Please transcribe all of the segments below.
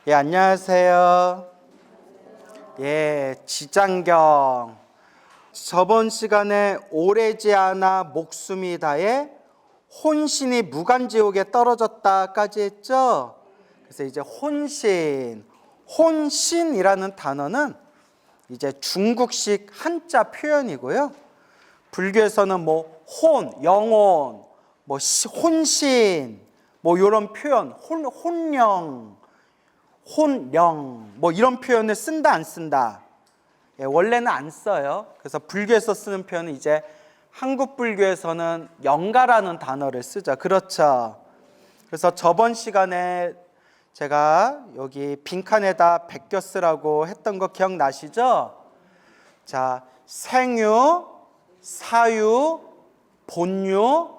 예, 안녕하세요. 예, 지장경. 저번 시간에 오래지 않아 목숨이 다해 혼신이 무간지옥에 떨어졌다까지 했죠. 그래서 이제 혼신이라는 단어는 이제 중국식 한자 표현이고요. 불교에서는 영혼, 혼신, 이런 표현, 혼령, 이런 표현을 쓴다 안 쓴다? 예, 원래는 안 써요. 그래서 불교에서 쓰는 표현은 이제 한국 불교에서는 영가라는 단어를 쓰죠. 그렇죠. 그래서 저번 시간에 제가 여기 빈칸에다 베껴 쓰라고 했던 거 기억나시죠? 자, 생유, 사유, 본유,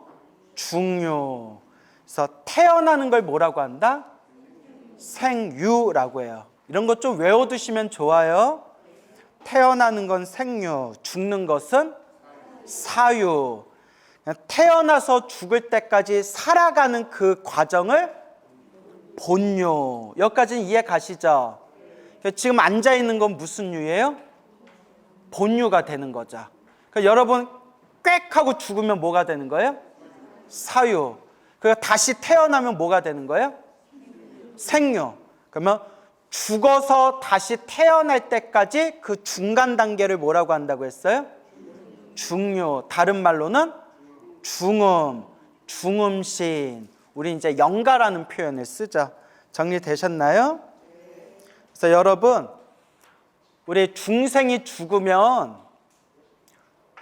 중유. 그래서 태어나는 걸 뭐라고 한다? 생유라고 해요. 이런 것 좀 외워두시면 좋아요. 태어나는 건 생유, 죽는 것은 사유. 태어나서 죽을 때까지 살아가는 그 과정을 본유. 여기까지는 이해 가시죠? 지금 앉아있는 건 무슨 유예요? 본유가 되는 거죠. 그러니까 여러분 꽥 하고 죽으면 뭐가 되는 거예요? 사유. 그러니까 다시 태어나면 뭐가 되는 거예요? 생유. 그러면 죽어서 다시 태어날 때까지 그 중간 단계를 뭐라고 한다고 했어요? 중유. 다른 말로는 중음, 중음신. 우리 이제 영가라는 표현을 쓰죠. 정리되셨나요? 그래서 여러분, 우리 중생이 죽으면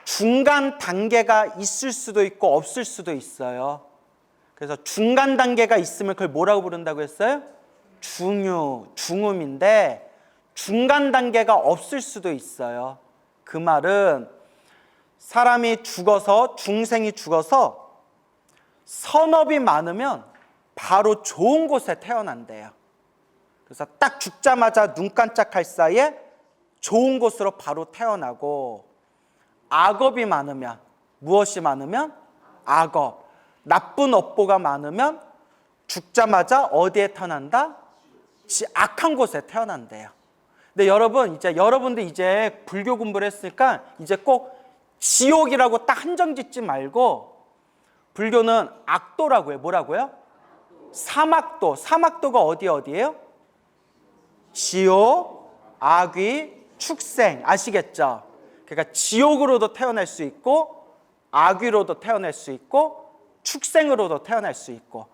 중간 단계가 있을 수도 있고 없을 수도 있어요. 그래서 중간 단계가 있으면 그걸 뭐라고 부른다고 했어요? 중유, 중음인데 중간 단계가 없을 수도 있어요. 그 말은 사람이 죽어서, 중생이 죽어서 선업이 많으면 바로 좋은 곳에 태어난대요. 그래서 딱 죽자마자 눈 깜짝할 사이에 좋은 곳으로 바로 태어나고, 악업이 많으면, 무엇이 많으면? 악업. 나쁜 업보가 많으면 죽자마자 어디에 태어난다? 악한 곳에 태어난대요. 근데 여러분들 이제 불교 공부를 했으니까 이제 꼭 지옥이라고 딱 한정 짓지 말고, 불교는 악도라고 해요. 뭐라고요? 사막도. 사막도가 어디예요? 지옥, 악귀, 축생. 아시겠죠? 그러니까 지옥으로도 태어날 수 있고, 악귀로도 태어날 수 있고, 축생으로도 태어날 수 있고,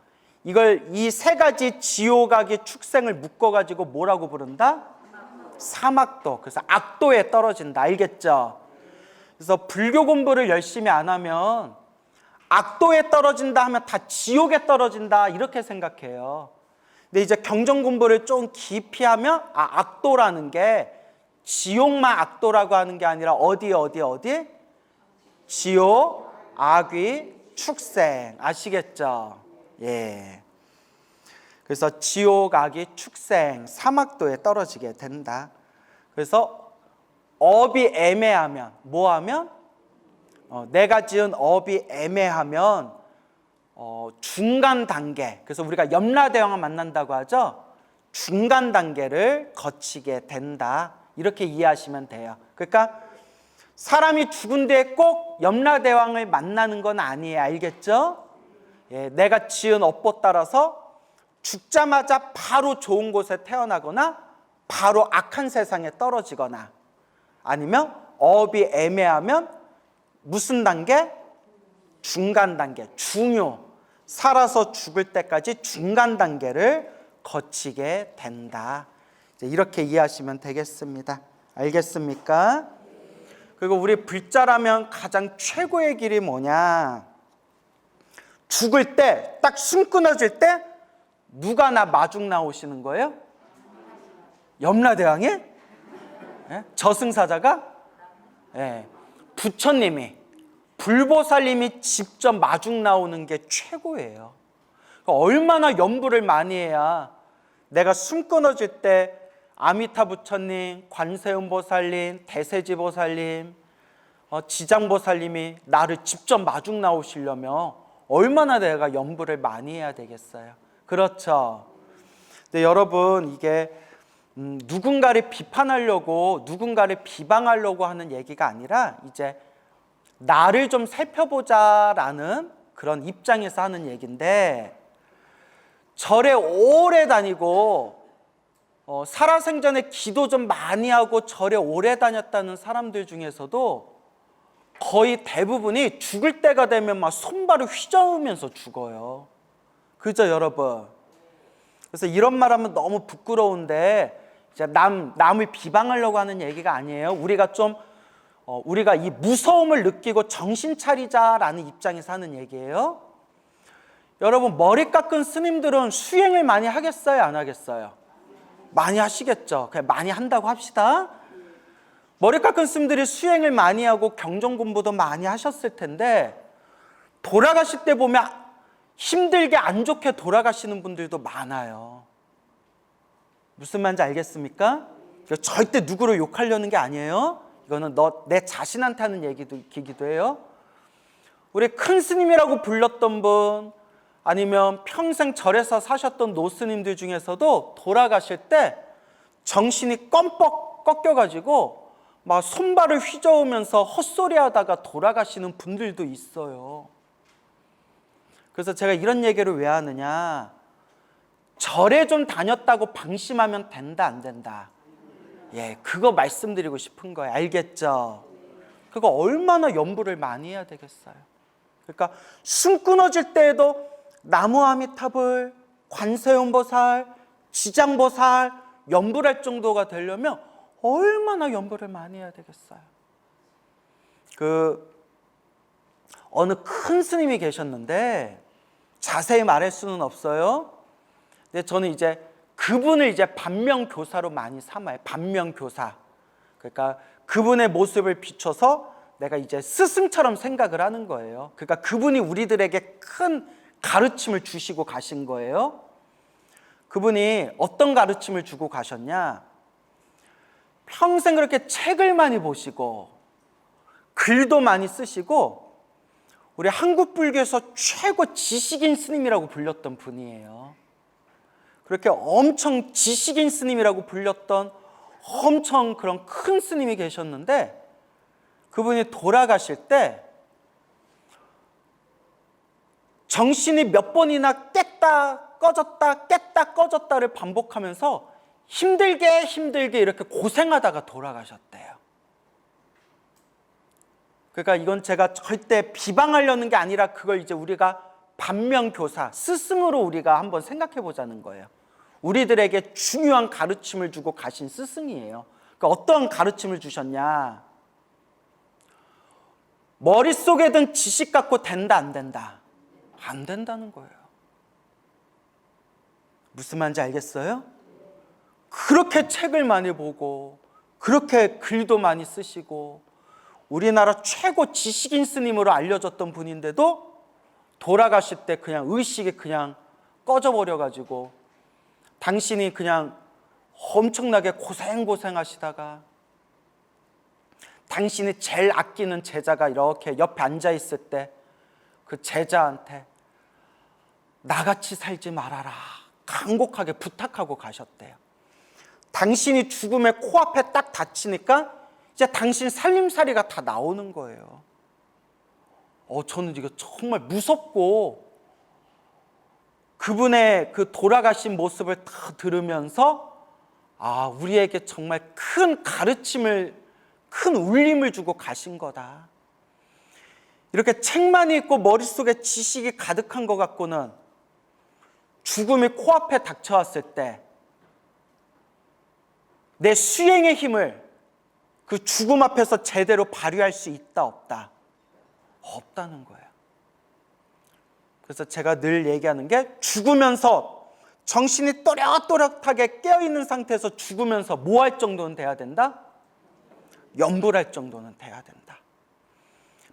이걸 이 세 가지 지옥, 악귀, 축생을 묶어가지고 뭐라고 부른다? 사막도. 그래서 악도에 떨어진다. 알겠죠? 그래서 불교 공부를 열심히 안 하면 악도에 떨어진다 하면 다 지옥에 떨어진다 이렇게 생각해요. 근데 이제 경전 공부를 좀 깊이 하면 악도라는 게 지옥만 악도라고 하는 게 아니라 어디? 지옥, 악귀, 축생. 아시겠죠? 예. 그래서 지옥, 악귀, 축생, 사막도에 떨어지게 된다. 그래서 업이 애매하면 뭐하면? 내가 지은 업이 애매하면 중간 단계. 그래서 우리가 염라대왕을 만난다고 하죠. 중간 단계를 거치게 된다. 이렇게 이해하시면 돼요. 그러니까 사람이 죽은 뒤에 꼭 염라대왕을 만나는 건 아니에요. 알겠죠? 예, 내가 지은 업보 따라서 죽자마자 바로 좋은 곳에 태어나거나 바로 악한 세상에 떨어지거나, 아니면 업이 애매하면 무슨 단계? 중간 단계, 중요. 살아서 죽을 때까지 중간 단계를 거치게 된다. 이렇게 이해하시면 되겠습니다. 알겠습니까? 그리고 우리 불자라면 가장 최고의 길이 뭐냐? 죽을 때, 딱 숨 끊어질 때 누가 나 마중 나오시는 거예요? 염라대왕이? 예? 저승사자가? 예. 부처님이, 불보살님이 직접 마중 나오는 게 최고예요. 그러니까 얼마나 염불을 많이 해야 내가 숨 끊어질 때 아미타 부처님, 관세음보살님, 대세지보살님, 지장보살님이 나를 직접 마중 나오시려면 얼마나 내가 염불을 많이 해야 되겠어요. 그렇죠? 근데 여러분 이게 누군가를 비판하려고 누군가를 비방하려고 하는 얘기가 아니라 이제 나를 좀 살펴보자라는 그런 입장에서 하는 얘기인데, 절에 오래 다니고 살아생전에 기도 좀 많이 하고 절에 오래 다녔다는 사람들 중에서도 거의 대부분이 죽을 때가 되면 막 손발을 휘저으면서 죽어요. 그죠 여러분? 그래서 이런 말하면 너무 부끄러운데 이제 남을 비방하려고 하는 얘기가 아니에요. 우리가 이 무서움을 느끼고 정신 차리자라는 입장에서 하는 얘기예요. 여러분, 머리 깎은 스님들은 수행을 많이 하겠어요, 안 하겠어요? 많이 하시겠죠. 그냥 많이 한다고 합시다. 머리 깎은 스님들이 수행을 많이 하고 경전 공부도 많이 하셨을 텐데 돌아가실 때 보면 힘들게 안 좋게 돌아가시는 분들도 많아요. 무슨 말인지 알겠습니까? 절대 누구를 욕하려는 게 아니에요. 이거는 내 자신한테 하는 얘기기도 해요. 우리 큰 스님이라고 불렀던 분, 아니면 평생 절에서 사셨던 노스님들 중에서도 돌아가실 때 정신이 껌뻑 꺾여가지고 막 손발을 휘저으면서 헛소리 하다가 돌아가시는 분들도 있어요. 그래서 제가 이런 얘기를 왜 하느냐, 절에 좀 다녔다고 방심하면 된다 안 된다? 예, 그거 말씀드리고 싶은 거예요. 알겠죠? 그거 얼마나 연부를 많이 해야 되겠어요. 그러니까 숨 끊어질 때에도 나무아미타불, 관세음보살, 지장보살 연불할 정도가 되려면 얼마나 연불을 많이 해야 되겠어요. 어느 큰 스님이 계셨는데 자세히 말할 수는 없어요. 근데 저는 이제 그분을 이제 반면교사로 많이 삼아요. 반면교사. 그러니까 그분의 모습을 비춰서 내가 이제 스승처럼 생각을 하는 거예요. 그러니까 그분이 우리들에게 큰 가르침을 주시고 가신 거예요. 그분이 어떤 가르침을 주고 가셨냐? 평생 그렇게 책을 많이 보시고 글도 많이 쓰시고 우리 한국 불교에서 최고 지식인 스님이라고 불렸던 분이에요. 그렇게 엄청 지식인 스님이라고 불렸던 엄청 그런 큰 스님이 계셨는데, 그분이 돌아가실 때 정신이 몇 번이나 깼다 꺼졌다 깼다 꺼졌다를 반복하면서 힘들게 이렇게 고생하다가 돌아가셨대요. 그러니까 이건 제가 절대 비방하려는 게 아니라 그걸 이제 우리가 반면교사, 스승으로 우리가 한번 생각해 보자는 거예요. 우리들에게 중요한 가르침을 주고 가신 스승이에요. 그러니까 어떤 가르침을 주셨냐? 머릿속에 든 지식 갖고 된다 안 된다? 안 된다는 거예요. 무슨 말인지 알겠어요? 그렇게 책을 많이 보고 그렇게 글도 많이 쓰시고 우리나라 최고 지식인 스님으로 알려졌던 분인데도 돌아가실 때 그냥 의식이 그냥 꺼져버려가지고 당신이 그냥 엄청나게 고생하시다가 당신이 제일 아끼는 제자가 이렇게 옆에 앉아있을 때 그 제자한테 나같이 살지 말아라 간곡하게 부탁하고 가셨대요. 당신이 죽음에 코앞에 딱 닥치니까 이제 당신 살림살이가 다 나오는 거예요. 저는 이거 정말 무섭고 그분의 그 돌아가신 모습을 다 들으면서 우리에게 정말 큰 가르침을, 큰 울림을 주고 가신 거다. 이렇게 책만 읽고 머릿속에 지식이 가득한 것 같고는 죽음이 코앞에 닥쳐왔을 때 내 수행의 힘을 그 죽음 앞에서 제대로 발휘할 수 있다 없다? 없다는 거예요. 그래서 제가 늘 얘기하는 게, 죽으면서 정신이 또렷또렷하게 깨어있는 상태에서 죽으면서 뭐 할 정도는 돼야 된다? 연불할 정도는 돼야 된다.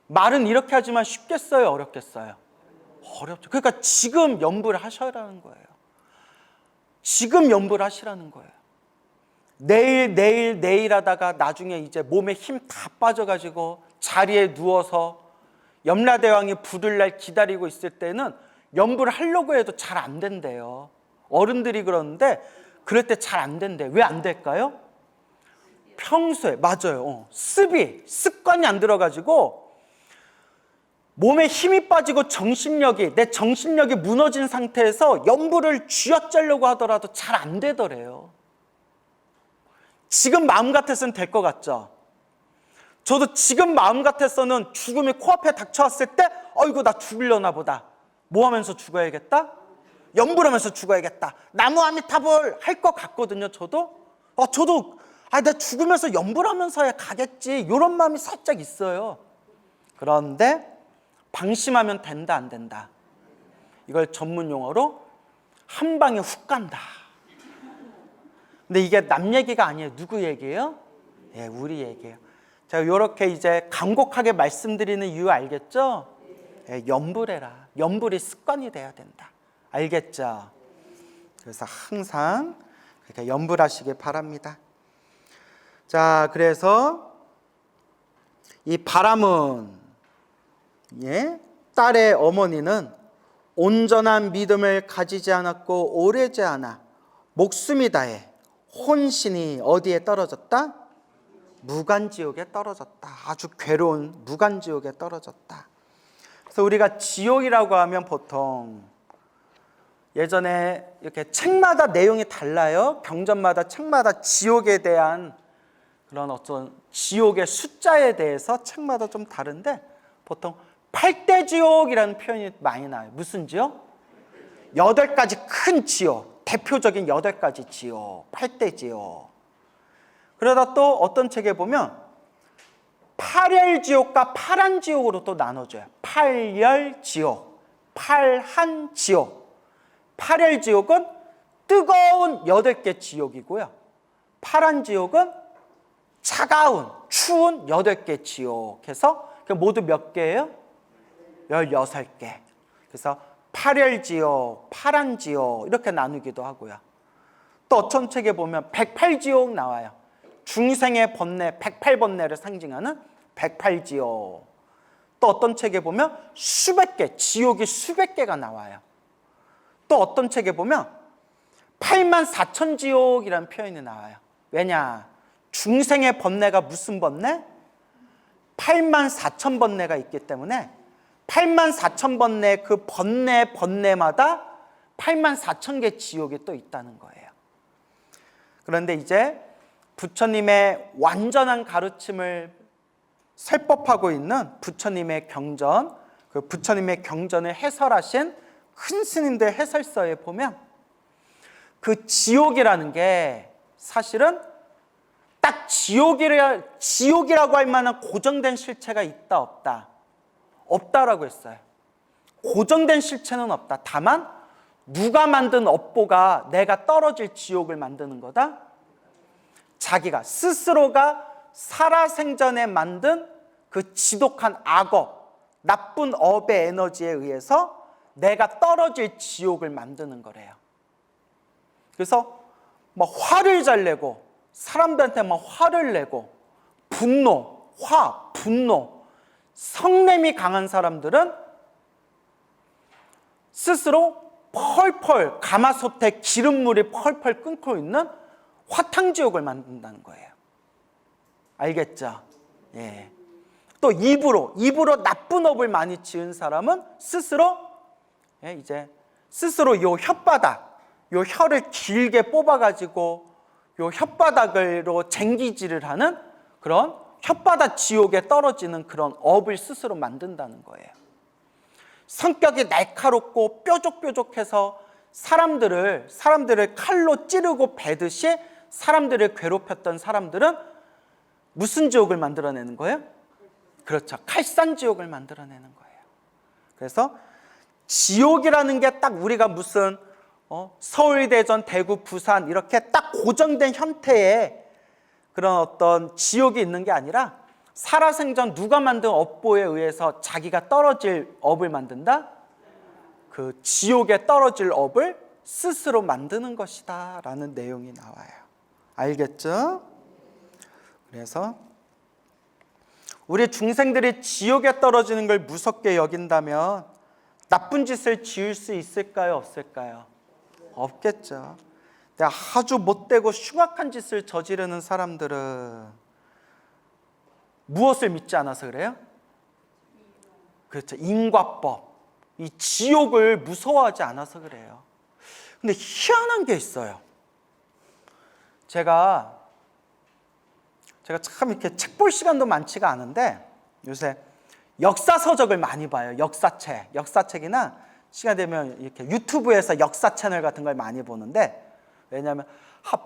말은 이렇게 하지만 쉽겠어요, 어렵겠어요? 어렵죠. 그러니까 지금 연불하셔라는 거예요. 지금 연불하시라는 거예요. 내일 하다가 나중에 이제 몸에 힘 다 빠져가지고 자리에 누워서 염라대왕이 부를 날 기다리고 있을 때는 연불을 하려고 해도 잘 안 된대요. 어른들이 그러는데 그럴 때 잘 안 된대. 왜 안 될까요? 평소에 맞아요. 습관이 안 들어가지고 몸에 힘이 빠지고 내 정신력이 무너진 상태에서 연불을 쥐어짜려고 하더라도 잘 안 되더래요. 지금 마음 같아서는 될 것 같죠? 저도 지금 마음 같아서는 죽음이 코앞에 닥쳐왔을 때 어이구 나 죽으려나 보다. 뭐 하면서 죽어야겠다? 연불하면서 죽어야겠다. 나무 아미타불 할 것 같거든요. 저도 나 죽으면서 연불하면서야 가겠지 이런 마음이 살짝 있어요. 그런데 방심하면 된다 안 된다. 이걸 전문 용어로 한 방에 훅 간다. 근데 이게 남 얘기가 아니에요. 누구 얘기예요? 예, 우리 얘기예요. 제가 이렇게 이제 간곡하게 말씀드리는 이유 알겠죠? 예, 연불해라. 연불이 습관이 돼야 된다. 알겠죠? 그래서 항상 그렇게 연불하시길 바랍니다. 자, 그래서 이 바람은 딸의 어머니는 온전한 믿음을 가지지 않았고 오래지 않아 목숨이 다해 혼신이 어디에 떨어졌다? 무간지옥에 떨어졌다. 아주 괴로운 무간지옥에 떨어졌다. 그래서 우리가 지옥이라고 하면 보통 예전에 이렇게 책마다 내용이 달라요. 경전마다 책마다 지옥에 대한 그런 어떤 지옥의 숫자에 대해서 책마다 좀 다른데 보통 8대 지옥이라는 표현이 많이 나와요. 무슨 지옥? 8가지 큰 지옥, 대표적인 8가지 지옥, 8대 지옥. 그러다 또 어떤 책에 보면 8열지옥과 파란지옥으로 또 나눠줘요. 8열지옥, 팔한지옥. 8열지옥은 뜨거운 8개 지옥이고요. 파란지옥은 차가운, 추운 8개 지옥 해서 모두 몇 개예요? 16개. 그래서 8열지옥, 파란지옥 이렇게 나누기도 하고요. 또 어떤 책에 보면 108지옥 나와요. 중생의 번뇌, 108번뇌를 상징하는 108지옥. 또 어떤 책에 보면 수백 개, 지옥이 수백 개가 나와요. 또 어떤 책에 보면 84,000지옥이라는 표현이 나와요. 왜냐? 중생의 번뇌가 무슨 번뇌? 84,000번뇌가 있기 때문에 84,000번뇌 그 번뇌마다 84,000개 지옥이 또 있다는 거예요. 그런데 이제 부처님의 완전한 가르침을 설법하고 있는 부처님의 경전, 그 부처님의 경전을 해설하신 큰 스님들 해설서에 보면 그 지옥이라는 게 사실은 딱 지옥이라고 할 만한 고정된 실체가 있다 없다? 없다라고 했어요. 고정된 실체는 없다. 다만 누가 만든 업보가 내가 떨어질 지옥을 만드는 거다? 자기가 스스로가 살아생전에 만든 그 지독한 악업, 나쁜 업의 에너지에 의해서 내가 떨어질 지옥을 만드는 거래요. 그래서 막 화를 잘 내고 사람들한테 막 화를 내고 분노, 성냄이 강한 사람들은 스스로 펄펄 가마솥에 기름물이 펄펄 끓고 있는 화탕지옥을 만든다는 거예요. 알겠죠? 예. 또 입으로 나쁜 업을 많이 지은 사람은 스스로 요 혓바닥, 요 혀를 길게 뽑아가지고 요 혓바닥으로 쟁기질을 하는 그런 혓바닥 지옥에 떨어지는 그런 업을 스스로 만든다는 거예요. 성격이 날카롭고 뾰족뾰족해서 사람들을 칼로 찌르고 베듯이 사람들을 괴롭혔던 사람들은 무슨 지옥을 만들어내는 거예요? 그렇죠. 칼산지옥을 만들어내는 거예요. 그래서 지옥이라는 게 딱 우리가 무슨 서울, 대전, 대구, 부산 이렇게 딱 고정된 형태의 그런 어떤 지옥이 있는 게 아니라 살아생전 누가 만든 업보에 의해서 자기가 떨어질 업을 만든다? 그 지옥에 떨어질 업을 스스로 만드는 것이다 라는 내용이 나와요. 알겠죠? 그래서 우리 중생들이 지옥에 떨어지는 걸 무섭게 여긴다면 나쁜 짓을 지을 수 있을까요? 없을까요? 없겠죠. 근데 아주 못되고 흉악한 짓을 저지르는 사람들은 무엇을 믿지 않아서 그래요? 그렇죠. 인과법, 이 지옥을 무서워하지 않아서 그래요. 근데 희한한 게 있어요. 제가 참 이렇게 책 볼 시간도 많지가 않은데 요새 역사서적을 많이 봐요. 역사책이나 시간 되면 이렇게 유튜브에서 역사 채널 같은 걸 많이 보는데, 왜냐하면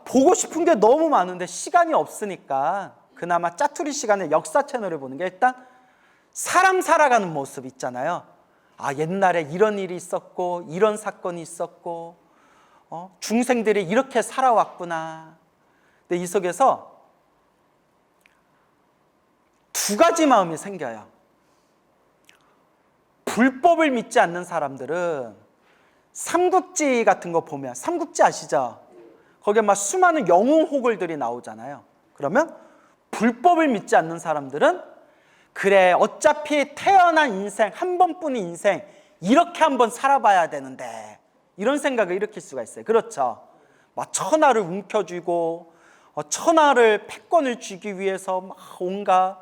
보고 싶은 게 너무 많은데 시간이 없으니까 그나마 짜투리 시간에 역사 채널을 보는 게, 일단 사람 살아가는 모습 있잖아요. 아, 옛날에 이런 일이 있었고 이런 사건이 있었고 중생들이 이렇게 살아왔구나. 근데 이 속에서 두 가지 마음이 생겨요. 불법을 믿지 않는 사람들은 삼국지 같은 거 보면, 삼국지 아시죠? 거기에 막 수많은 영웅 호글들이 나오잖아요. 그러면 불법을 믿지 않는 사람들은 그래, 어차피 태어난 인생, 한 번뿐인 인생 이렇게 한번 살아봐야 되는데, 이런 생각을 일으킬 수가 있어요. 그렇죠? 막 천하를 움켜쥐고 천하를 패권을 쥐기 위해서 막 온갖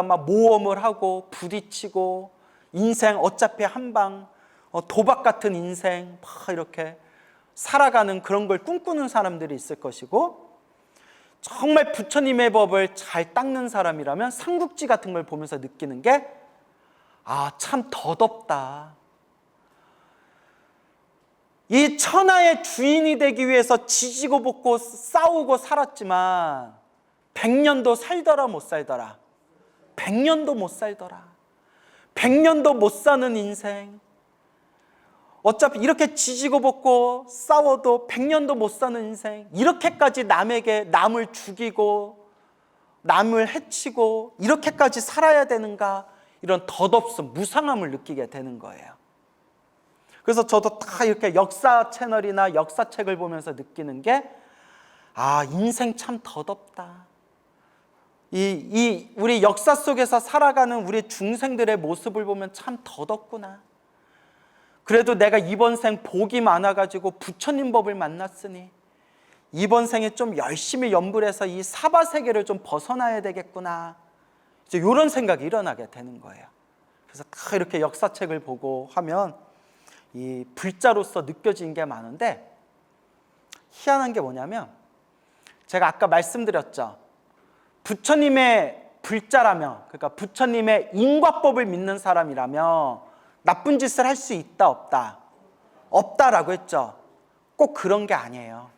막 모험을 하고 부딪히고, 인생 어차피 한방 도박 같은 인생 막 이렇게 살아가는 그런 걸 꿈꾸는 사람들이 있을 것이고, 정말 부처님의 법을 잘 닦는 사람이라면 삼국지 같은 걸 보면서 느끼는 게, 아, 참 덧없다. 이 천하의 주인이 되기 위해서 지지고 볶고 싸우고 살았지만 100년도 살더라 못 살더라. 100년도 못 살더라. 100년도 못 사는 인생. 어차피 이렇게 지지고 볶고 싸워도 100년도 못 사는 인생, 이렇게까지 남을 죽이고 남을 해치고 이렇게까지 살아야 되는가, 이런 덧없음, 무상함을 느끼게 되는 거예요. 그래서 저도 다 이렇게 역사 채널이나 역사책을 보면서 느끼는 게, 아, 인생 참 덧없다. 우리 역사 속에서 살아가는 우리 중생들의 모습을 보면 참 덧없구나. 그래도 내가 이번 생 복이 많아가지고 부처님 법을 만났으니 이번 생에 좀 열심히 연불해서 이 사바세계를 좀 벗어나야 되겠구나, 이제 이런 생각이 일어나게 되는 거예요. 그래서 다 이렇게 역사책을 보고 하면 이 불자로서 느껴지는 게 많은데, 희한한 게 뭐냐면, 제가 아까 말씀드렸죠. 부처님의 불자라면, 그러니까 부처님의 인과법을 믿는 사람이라면 나쁜 짓을 할 수 있다 없다? 없다라고 했죠. 꼭 그런 게 아니에요.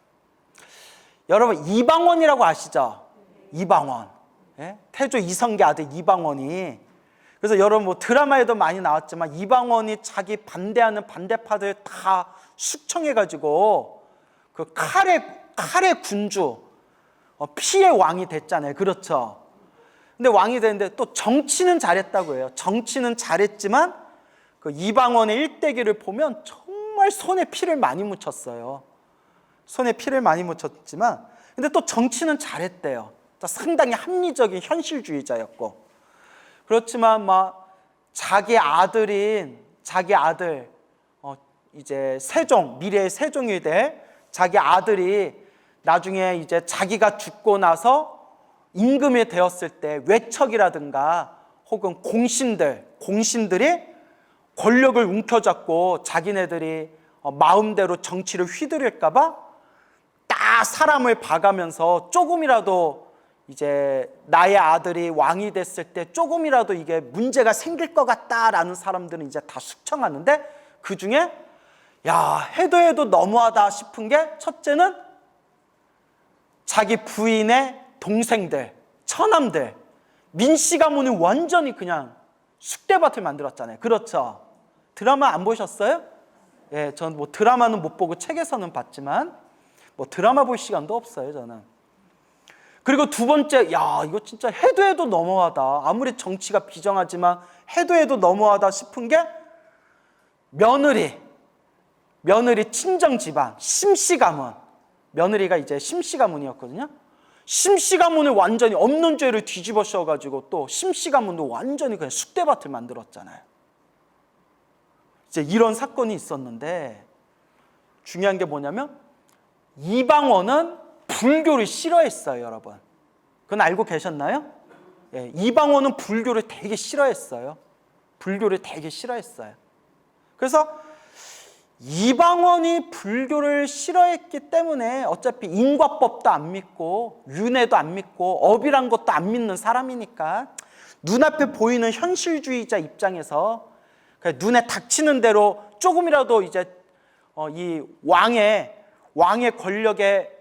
여러분, 이방원이라고 아시죠? 이방원, 예? 태조 이성계 아들 이방원이, 그래서 여러분 뭐 드라마에도 많이 나왔지만 이방원이 자기 반대하는 반대파들 다 숙청해가지고 그 칼의 군주, 피의 왕이 됐잖아요. 그렇죠? 근데 왕이 됐는데 또 정치는 잘했다고 해요. 정치는 잘했지만 그 이방원의 일대기를 보면 정말 손에 피를 많이 묻혔어요. 손에 피를 많이 묻혔지만, 근데 또 정치는 잘했대요. 상당히 합리적인 현실주의자였고. 그렇지만 막 자기 아들 이제 세종, 미래의 세종이 될 자기 아들이 나중에 이제 자기가 죽고 나서 임금이 되었을 때 외척이라든가 혹은 공신들이 권력을 움켜잡고 자기네들이 마음대로 정치를 휘두를까 봐 딱 사람을 봐가면서, 조금이라도 이제 나의 아들이 왕이 됐을 때 조금이라도 이게 문제가 생길 것 같다라는 사람들은 이제 다 숙청하는데, 그 중에 야, 해도 너무하다 싶은 게, 첫째는 자기 부인의 동생들, 처남들, 민씨 가문이 완전히 그냥 쑥대밭을 만들었잖아요. 그렇죠? 드라마 안 보셨어요? 예, 전 뭐 드라마는 못 보고 책에서는 봤지만 뭐 드라마 볼 시간도 없어요, 저는. 그리고 두 번째, 야, 이거 진짜 해도 너무하다. 아무리 정치가 비정하지만 해도 너무하다 싶은 게, 며느리 친정 집안 심씨 가문, 며느리가 이제 심씨 가문이었거든요. 심씨 가문을 완전히 없는 죄를 뒤집어 씌워가지고 또 심씨 가문도 완전히 그냥 쑥대밭을 만들었잖아요. 이제 이런 사건이 있었는데, 중요한 게 뭐냐면 이방원은 불교를 싫어했어요, 여러분. 그건 알고 계셨나요? 예, 이방원은 불교를 되게 싫어했어요. 불교를 되게 싫어했어요. 그래서 이방원이 불교를 싫어했기 때문에 어차피 인과법도 안 믿고 윤회도 안 믿고 업이란 것도 안 믿는 사람이니까 눈앞에 보이는 현실주의자 입장에서 눈에 닥치는 대로 조금이라도 이제 이 왕의 권력에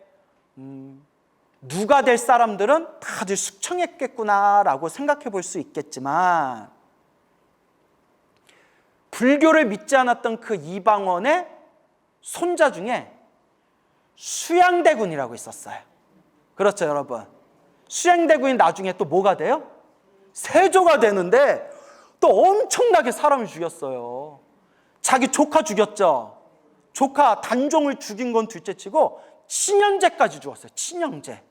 누가 될 사람들은 다들 숙청했겠구나라고 생각해 볼 수 있겠지만 불교를 믿지 않았던 그 이방원의 손자 중에 수양대군이라고 있었어요. 그렇죠, 여러분. 수양대군이 나중에 또 뭐가 돼요? 세조가 되는데 또 엄청나게 사람을 죽였어요. 자기 조카 죽였죠. 조카 단종을 죽인 건 둘째치고 친형제까지 죽었어요. 친형제.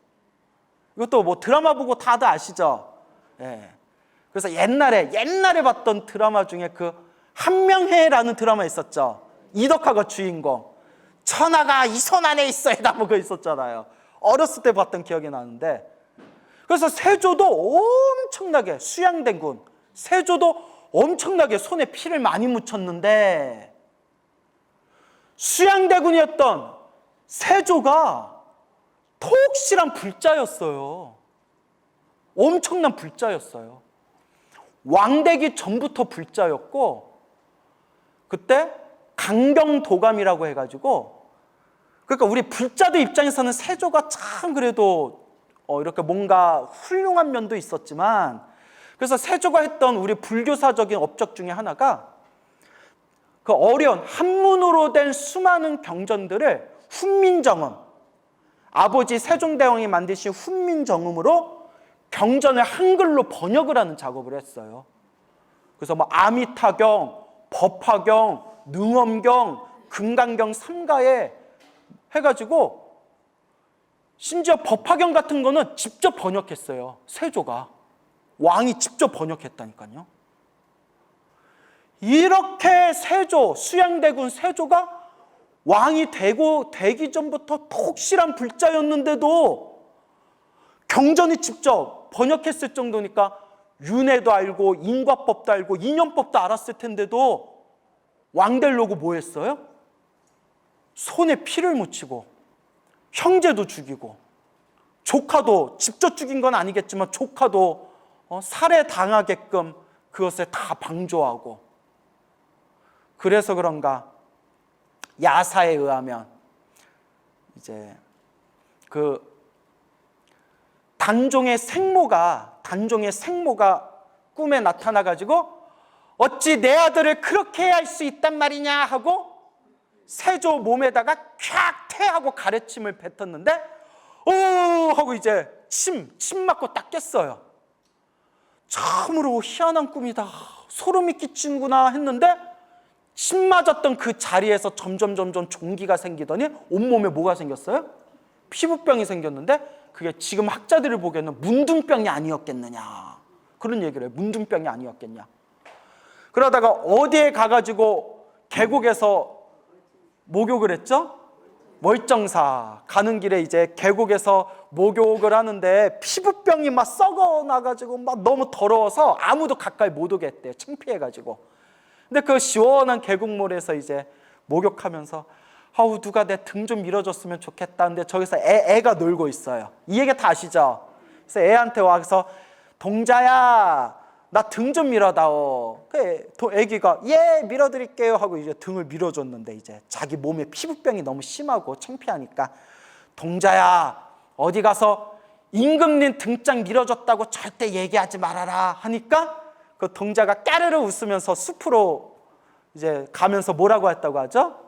이것도 뭐 드라마 보고 다들 아시죠? 예. 그래서 옛날에 봤던 드라마 중에 그 한명회라는 드라마 있었죠. 이덕화가 주인공. 천하가 이 손 안에 있어야 뭐 그거 있었잖아요. 어렸을 때 봤던 기억이 나는데, 그래서 세조도 엄청나게 수양대군, 세조도 엄청나게 손에 피를 많이 묻혔는데 수양대군이었던 세조가 톡실한 불자였어요. 엄청난 불자였어요. 왕되기 전부터 불자였고, 그때 강경도감이라고 해가지고, 그러니까 우리 불자들 입장에서는 세조가 참 그래도 이렇게 뭔가 훌륭한 면도 있었지만, 그래서 세조가 했던 우리 불교사적인 업적 중에 하나가 그 어려운 한문으로 된 수많은 경전들을 훈민정음, 아버지 세종대왕이 만드신 훈민정음으로 경전을 한글로 번역을 하는 작업을 했어요. 그래서 뭐 아미타경, 법화경, 능엄경, 금강경 3가에 해가지고 심지어 법화경 같은 거는 직접 번역했어요. 세조가. 왕이 직접 번역했다니까요. 이렇게 수양대군 세조가 왕이 되기 전부터 톡실한 불자였는데도 경전이 직접 번역했을 정도니까 윤회도 알고 인과법도 알고 인연법도 알았을 텐데도 왕 되려고 뭐 했어요? 손에 피를 묻히고 형제도 죽이고 조카도 직접 죽인 건 아니겠지만 조카도 살해당하게끔 그것에 다 방조하고, 그래서 그런가 야사에 의하면 이제 그 단종의 생모가 꿈에 나타나가지고 어찌 내 아들을 그렇게 할 수 있단 말이냐 하고 세조 몸에다가 콱 태하고 가래침을 뱉었는데 하고 이제 침 맞고 딱 깼어요. 참으로 희한한 꿈이다, 소름이 끼치는구나 했는데 침 맞았던 그 자리에서 점점 종기가 생기더니 온몸에 뭐가 생겼어요? 피부병이 생겼는데 그게 지금 학자들을 보기에는 문둥병이 아니었겠느냐, 그런 얘기를 해요. 문둥병이 아니었겠냐. 그러다가 어디에 가가지고 계곡에서 목욕을 했죠? 월정사 가는 길에 이제 계곡에서 목욕을 하는데 피부병이 막 썩어나가지고 막 너무 더러워서 아무도 가까이 못 오게 했대요. 창피해가지고. 근데 그 시원한 계곡물에서 이제 목욕하면서 누가 내 등 좀 밀어줬으면 좋겠다. 근데 저기서 애가 놀고 있어요. 이 얘기 다 아시죠? 그래서 애한테 와서 동자야, 나 등 좀 밀어다오. 애기가 예 밀어드릴게요 하고 이제 등을 밀어줬는데 이제 자기 몸에 피부병이 너무 심하고 창피하니까 동자야, 어디 가서 임금님 등짝 밀어줬다고 절대 얘기하지 말아라 하니까 그 동자가 까르르 웃으면서 숲으로 이제 가면서 뭐라고 했다고 하죠?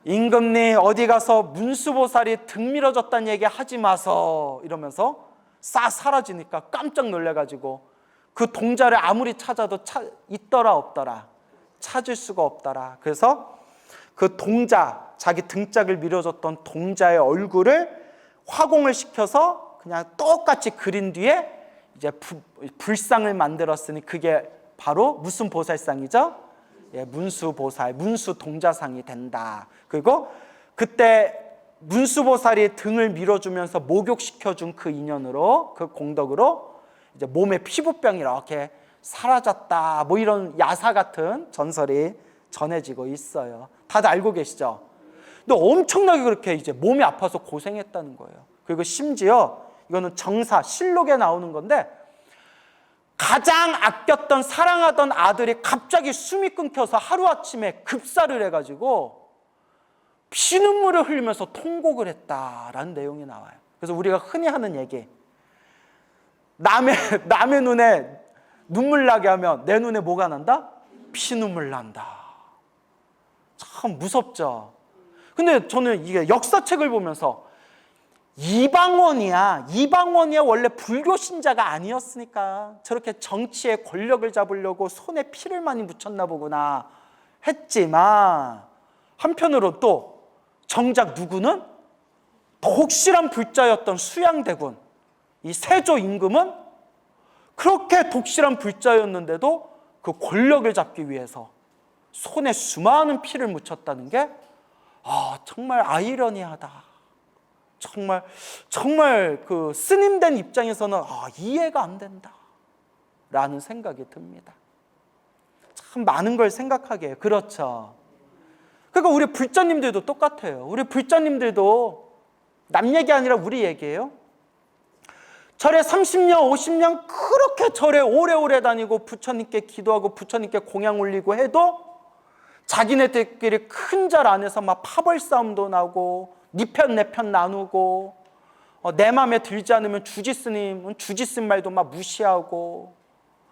임금님 어디 가서 문수보살이 등 밀어줬다는 얘기 하지 마서, 이러면서 싹 사라지니까 깜짝 놀래가지고 그 동자를 아무리 찾아도 있더라 없더라, 찾을 수가 없더라. 그래서 그 동자, 자기 등짝을 밀어줬던 동자의 얼굴을 화공을 시켜서 그냥 똑같이 그린 뒤에 이제 불상을 만들었으니 그게 바로 무슨 보살상이죠? 예, 문수보살, 문수동자상이 된다. 그리고 그때 문수보살이 등을 밀어주면서 목욕시켜준 그 인연으로, 그 공덕으로 이제 몸에 피부병이 이렇게 사라졌다. 뭐 이런 야사 같은 전설이 전해지고 있어요. 다들 알고 계시죠? 근데 엄청나게 그렇게 이제 몸이 아파서 고생했다는 거예요. 그리고 심지어 이거는 정사, 실록에 나오는 건데 가장 아꼈던 사랑하던 아들이 갑자기 숨이 끊겨서 하루아침에 급사를 해가지고 피눈물을 흘리면서 통곡을 했다라는 내용이 나와요. 그래서 우리가 흔히 하는 얘기, 남의 눈에 눈물 나게 하면 내 눈에 뭐가 난다? 피눈물 난다. 참 무섭죠. 근데 저는 이게 역사책을 보면서 이방원이야 원래 불교 신자가 아니었으니까 저렇게 정치에 권력을 잡으려고 손에 피를 많이 묻혔나 보구나 했지만, 한편으로 또 정작 누구는 독실한 불자였던 수양대군, 이 세조 임금은 그렇게 독실한 불자였는데도 그 권력을 잡기 위해서 손에 수많은 피를 묻혔다는 게 정말 아이러니하다. 정말 그 스님된 입장에서는 이해가 안 된다 라는 생각이 듭니다. 참 많은 걸 생각하게 해요. 그렇죠. 그러니까 우리 불자님들도 똑같아요. 우리 불자님들도 남 얘기 아니라 우리 얘기예요. 절에 30년 50년 그렇게 절에 오래오래 다니고 부처님께 기도하고 부처님께 공양 올리고 해도 자기네들끼리 큰 절 안에서 막 파벌 싸움도 나고 네 편 내 편 나누고, 내 마음에 들지 않으면 주지스님은 주지스님 말도 막 무시하고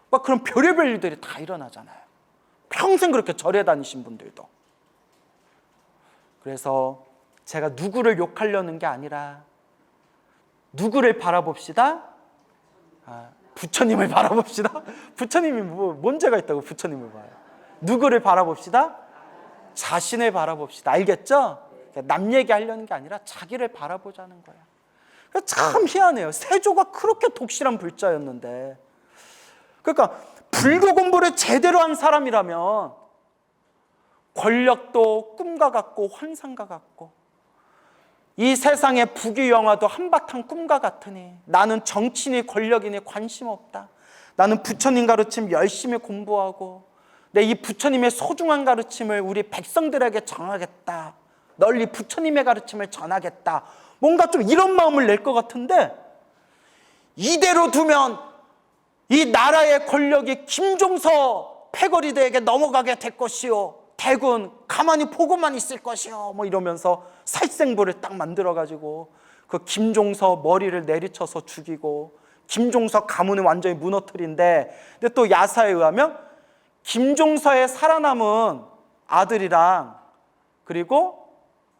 막 그런 별의별 일들이 다 일어나잖아요. 평생 그렇게 절에 다니신 분들도. 그래서 제가 누구를 욕하려는 게 아니라 누구를 바라봅시다? 부처님을 바라봅시다. 부처님이 뭔 죄가 있다고 부처님을 봐요. 누구를 바라봅시다? 자신을 바라봅시다. 알겠죠? 남 얘기하려는 게 아니라 자기를 바라보자는 거야. 참 희한해요. 세조가 그렇게 독실한 불자였는데, 그러니까 불교 공부를 제대로 한 사람이라면 권력도 꿈과 같고 환상과 같고 이 세상의 부귀영화도 한바탕 꿈과 같으니 나는 정치니 권력이니 관심 없다. 나는 부처님 가르침 열심히 공부하고 내 이 부처님의 소중한 가르침을 우리 백성들에게 전하겠다. 널리 부처님의 가르침을 전하겠다. 뭔가 좀 이런 마음을 낼 것 같은데, 이대로 두면 이 나라의 권력이 김종서 패거리대에게 넘어가게 될 것이요, 대군 가만히 보고만 있을 것이요, 뭐 이러면서 살생부를 딱 만들어가지고 그 김종서 머리를 내리쳐서 죽이고 김종서 가문을 완전히 무너뜨린데, 근데 또 야사에 의하면 김종서의 살아남은 아들이랑 그리고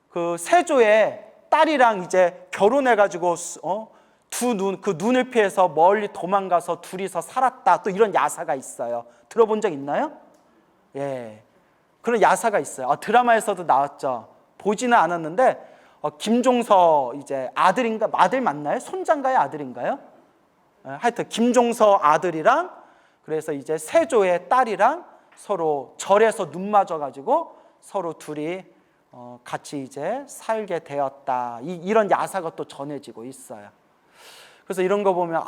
그 세조의 딸이랑 이제 결혼해가지고 그 눈을 피해서 멀리 도망가서 둘이서 살았다. 또 이런 야사가 있어요. 들어본 적 있나요? 예, 그런 야사가 있어요. 드라마에서도 나왔죠. 보지는 않았는데 김종서 이제 아들인가, 아들 맞나요? 손자인가요? 아들인가요? 하여튼 김종서 아들이랑 그래서 이제 세조의 딸이랑 서로 절에서 눈 맞아가지고 서로 둘이 같이 이제 살게 되었다. 이런 야사가 또 전해지고 있어요. 그래서 이런 거 보면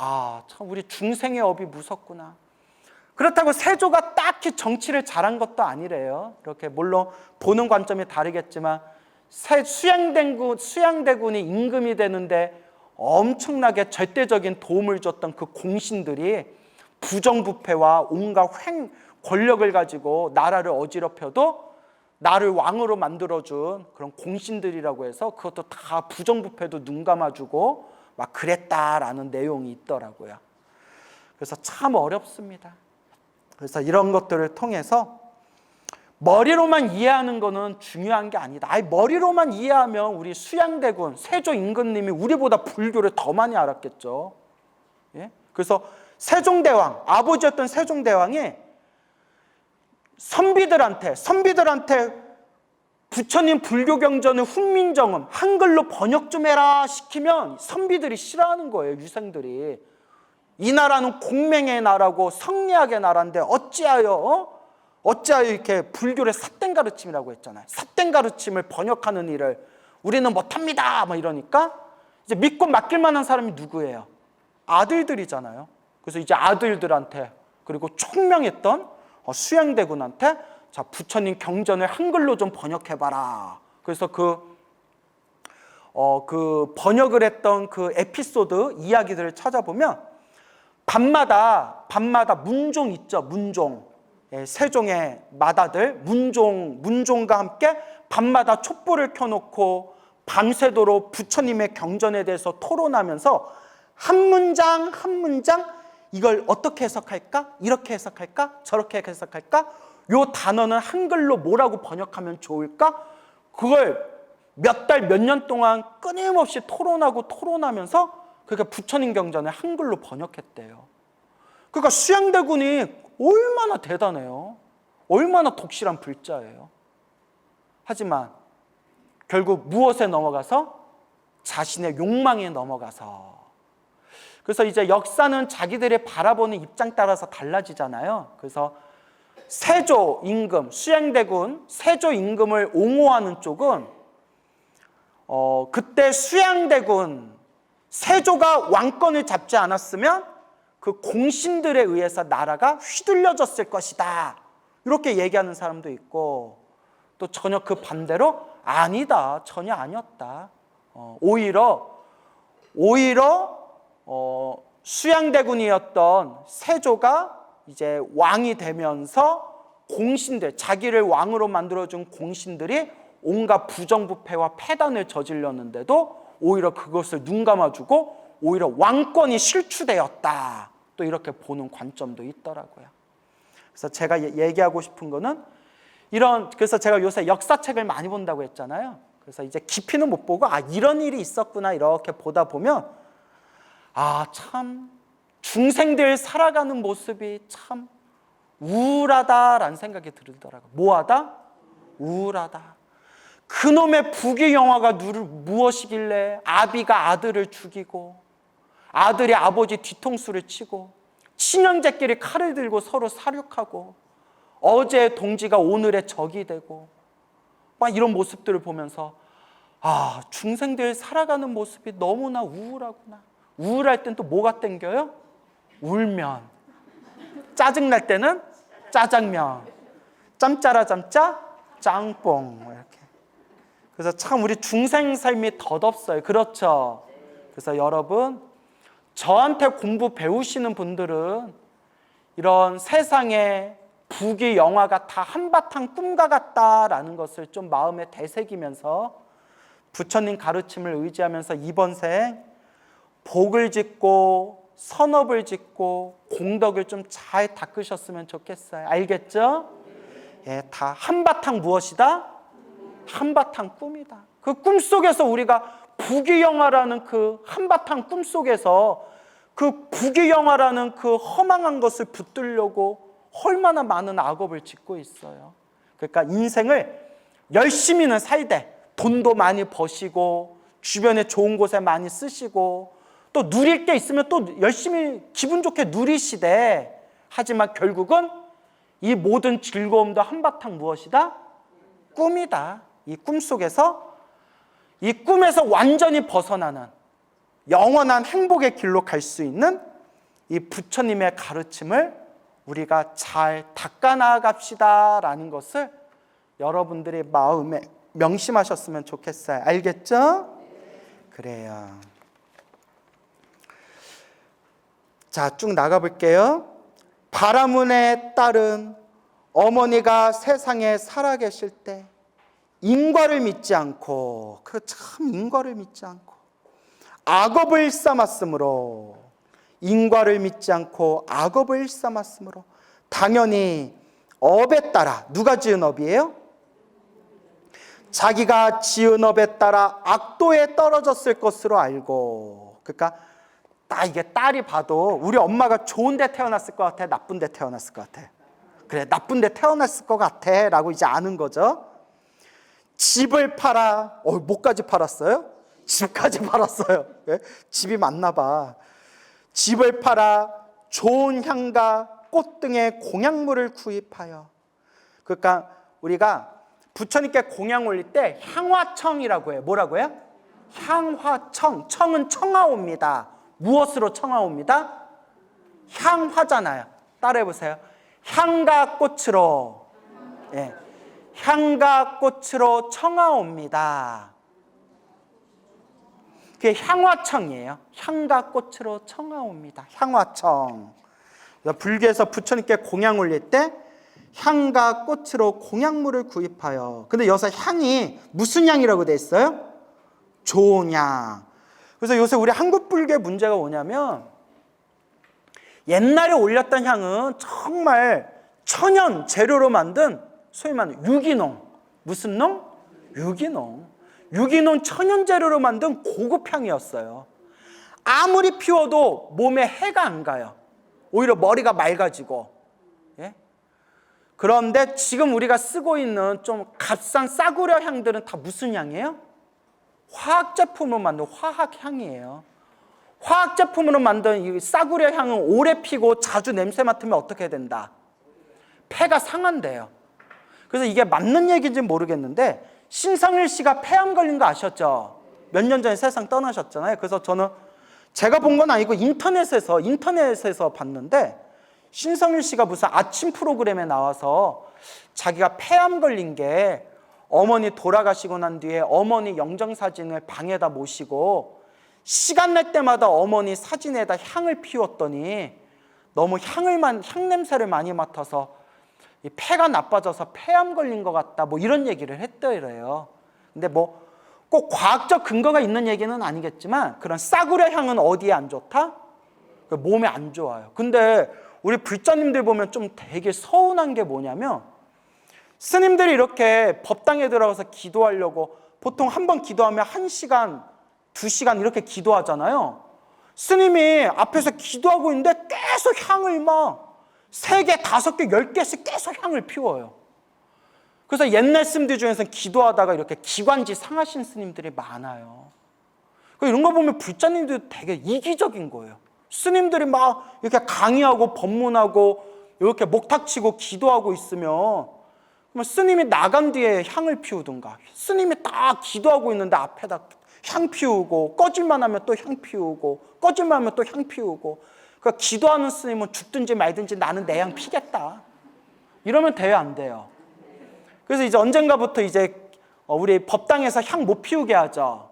참 우리 중생의 업이 무섭구나. 그렇다고 세조가 딱히 정치를 잘한 것도 아니래요. 이렇게 물론 보는 관점이 다르겠지만 수양대군이 임금이 되는데 엄청나게 절대적인 도움을 줬던 그 공신들이 부정부패와 온갖 권력을 가지고 나라를 어지럽혀도 나를 왕으로 만들어준 그런 공신들이라고 해서 그것도 다 부정부패도 눈 감아주고 막 그랬다라는 내용이 있더라고요. 그래서 참 어렵습니다. 그래서 이런 것들을 통해서 머리로만 이해하는 거는 중요한 게 아니다. 머리로만 이해하면 우리 수양대군 세조 임금님이 우리보다 불교를 더 많이 알았겠죠. 예? 그래서 세종대왕, 아버지였던 세종대왕이 선비들한테 부처님 불교경전을 훈민정음 한글로 번역 좀 해라 시키면 선비들이 싫어하는 거예요. 유생들이. 이 나라는 공맹의 나라고 성리학의 나라인데 어찌하여 어찌하여 이렇게 불교의 삿된 가르침이라고 했잖아요. 삿된 가르침을 번역하는 일을 우리는 못합니다 막 이러니까 이제 믿고 맡길 만한 사람이 누구예요? 아들들이잖아요. 그래서 이제 아들들한테 그리고 총명했던 수양대군한테 자, 부처님 경전을 한글로 좀 번역해봐라. 그래서 그 번역을 했던 그 에피소드 이야기들을 찾아보면 밤마다 문종 있죠. 문종. 예, 세종의 맏아들 문종과 함께 밤마다 촛불을 켜놓고 밤새도록 부처님의 경전에 대해서 토론하면서 한 문장 한 문장 이걸 어떻게 해석할까? 이렇게 해석할까? 저렇게 해석할까? 요 단어는 한글로 뭐라고 번역하면 좋을까? 그걸 몇 달, 몇 년 동안 끊임없이 토론하면서 그러니까 부처님 경전을 한글로 번역했대요. 그러니까 수양대군이 얼마나 대단해요. 얼마나 독실한 불자예요. 하지만 결국 무엇에 넘어가서? 자신의 욕망에 넘어가서. 그래서 이제 역사는 자기들이 바라보는 입장 따라서 달라지잖아요. 그래서 세조 임금, 수양대군 세조 임금을 옹호하는 쪽은 그때 수양대군 세조가 왕권을 잡지 않았으면 그 공신들에 의해서 나라가 휘둘려졌을 것이다. 이렇게 얘기하는 사람도 있고 또 전혀 그 반대로 아니다. 전혀 아니었다. 오히려 수양대군이었던 세조가 이제 왕이 되면서 공신들, 자기를 왕으로 만들어준 공신들이 온갖 부정부패와 패단을 저질렀는데도 오히려 그것을 눈감아주고 오히려 왕권이 실추되었다. 또 이렇게 보는 관점도 있더라고요. 그래서 제가 얘기하고 싶은 거는 그래서 제가 요새 역사책을 많이 본다고 했잖아요. 그래서 이제 깊이는 못 보고 이런 일이 있었구나 이렇게 보다 보면 참 중생들 살아가는 모습이 참 우울하다라는 생각이 들더라고요. 뭐하다? 우울하다. 그놈의 부귀영화가 무엇이길래 아비가 아들을 죽이고 아들이 아버지 뒤통수를 치고 친형제끼리 칼을 들고 서로 사륙하고 어제의 동지가 오늘의 적이 되고 막 이런 모습들을 보면서 중생들 살아가는 모습이 너무나 우울하구나. 우울할 땐 또 뭐가 땡겨요? 울면. 짜증날 때는 짜장면. 짬짜라 짬짜 짬뽕 이렇게. 그래서 참 우리 중생 삶이 덧없어요. 그렇죠? 그래서 여러분 저한테 공부 배우시는 분들은 이런 세상에 부귀 영화가 다 한바탕 꿈과 같다라는 것을 좀 마음에 되새기면서 부처님 가르침을 의지하면서 이번 생 복을 짓고 선업을 짓고 공덕을 좀 잘 닦으셨으면 좋겠어요. 알겠죠? 예, 다 한바탕 무엇이다? 한바탕 꿈이다. 그 꿈 속에서 우리가 부귀영화라는 그 한바탕 꿈 속에서 그 부귀영화라는 그 허망한 것을 붙들려고 얼마나 많은 악업을 짓고 있어요. 그러니까 인생을 열심히는 살되 돈도 많이 버시고 주변에 좋은 곳에 많이 쓰시고 또 누릴 게 있으면 또 열심히 기분 좋게 누리시되 하지만 결국은 이 모든 즐거움도 한바탕 무엇이다? 꿈이다. 이 꿈 속에서 이 꿈에서 완전히 벗어나는 영원한 행복의 길로 갈 수 있는 이 부처님의 가르침을 우리가 잘 닦아나갑시다라는 것을 여러분들이 마음에 명심하셨으면 좋겠어요. 알겠죠? 그래요. 자, 쭉 나가볼게요. 바라문의 딸은 어머니가 세상에 살아계실 때 인과를 믿지 않고 참 인과를 믿지 않고 악업을 일삼았으므로 인과를 믿지 않고 악업을 일삼았으므로 당연히 업에 따라 누가 지은 업이에요? 자기가 지은 업에 따라 악도에 떨어졌을 것으로 알고 그러니까 이게 딸이 봐도 우리 엄마가 좋은 데 태어났을 것 같아? 나쁜 데 태어났을 것 같아? 그래 나쁜 데 태어났을 것 같아 라고 이제 아는 거죠. 집을 팔아 뭐까지 팔았어요? 집까지 팔았어요. 네? 집이 많나 봐. 집을 팔아 좋은 향과 꽃 등의 공약물을 구입하여 그러니까 우리가 부처님께 공양 올릴 때 향화청이라고 해요. 뭐라고 해요? 향화청. 청은 청하옵니다. 무엇으로 청하옵니다? 향화잖아요. 따라해 보세요. 향과 꽃으로, 예, 향과 꽃으로 청하옵니다. 그게 향화청이에요. 향과 꽃으로 청하옵니다. 향화청. 불교에서 부처님께 공양 올릴 때 향과 꽃으로 공양물을 구입하여. 근데 여기서 향이 무슨 향이라고 돼 있어요? 좋은 향. 그래서 요새 우리 한국 불교의 문제가 뭐냐면 옛날에 올렸던 향은 정말 천연 재료로 만든 소위 말하는 유기농. 무슨 농? 유기농. 유기농 천연 재료로 만든 고급 향이었어요. 아무리 피워도 몸에 해가 안 가요. 오히려 머리가 맑아지고. 예? 그런데 지금 우리가 쓰고 있는 좀 값싼 싸구려 향들은 다 무슨 향이에요? 화학 제품으로 만든 화학 향이에요. 화학 제품으로 만든 이 싸구려 향은 오래 피고 자주 냄새 맡으면 어떻게 된다? 폐가 상한대요. 그래서 이게 맞는 얘기인지는 모르겠는데 신성일 씨가 폐암 걸린 거 아셨죠? 몇 년 전에 세상 떠나셨잖아요. 그래서 저는 제가 본 건 아니고 인터넷에서 봤는데 신성일 씨가 무슨 아침 프로그램에 나와서 자기가 폐암 걸린 게 어머니 돌아가시고 난 뒤에 어머니 영정사진을 방에다 모시고 시간 날 때마다 어머니 사진에다 향을 피웠더니 너무 향 냄새를 많이 맡아서 이 폐가 나빠져서 폐암 걸린 것 같다, 뭐 이런 얘기를 했더래요. 근데 뭐 꼭 과학적 근거가 있는 얘기는 아니겠지만 그런 싸구려 향은 어디에 안 좋다? 몸에 안 좋아요. 근데 우리 불자님들 보면 좀 되게 서운한 게 뭐냐면 스님들이 이렇게 법당에 들어가서 기도하려고 보통 한 번 기도하면 1시간, 2시간 이렇게 기도하잖아요. 스님이 앞에서 기도하고 있는데 계속 향을 막 3개, 5개, 10개씩 계속 향을 피워요. 그래서 옛날 스님들 중에서는 기도하다가 이렇게 기관지 상하신 스님들이 많아요. 이런 거 보면 불자님들도 되게 이기적인 거예요. 스님들이 막 이렇게 강의하고 법문하고 이렇게 목탁치고 기도하고 있으면 그러면 스님이 나간 뒤에 향을 피우든가, 스님이 딱 기도하고 있는데 앞에다 향 피우고, 꺼질만 하면 또 향 피우고, 꺼질만 하면 또 향 피우고. 그러니까 기도하는 스님은 죽든지 말든지 나는 내 향 피겠다, 이러면 돼요, 안 돼요? 그래서 이제 언젠가부터 이제 우리 법당에서 향 못 피우게 하죠.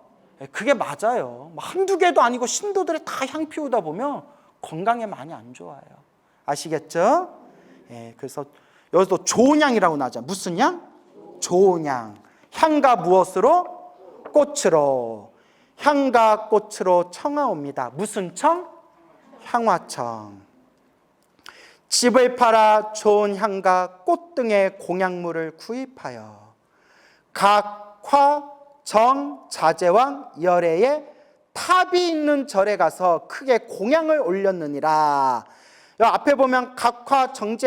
그게 맞아요. 한두 개도 아니고 신도들이 다 향 피우다 보면 건강에 많이 안 좋아요. 아시겠죠? 예, 그래서 여기서 좋은 향이라고 나오죠. 무슨 향? 좋은 향. 향과 무엇으로? 꽃으로. 향과 꽃으로 청하옵니다. 무슨 청? 향화청. 집을 팔아 좋은 향과 꽃 등의 공양물을 구입하여 각 화, 정, 자제왕, 열애의 탑이 있는 절에 가서 크게 공양을 올렸느니라. 앞에 보면 각화, 정,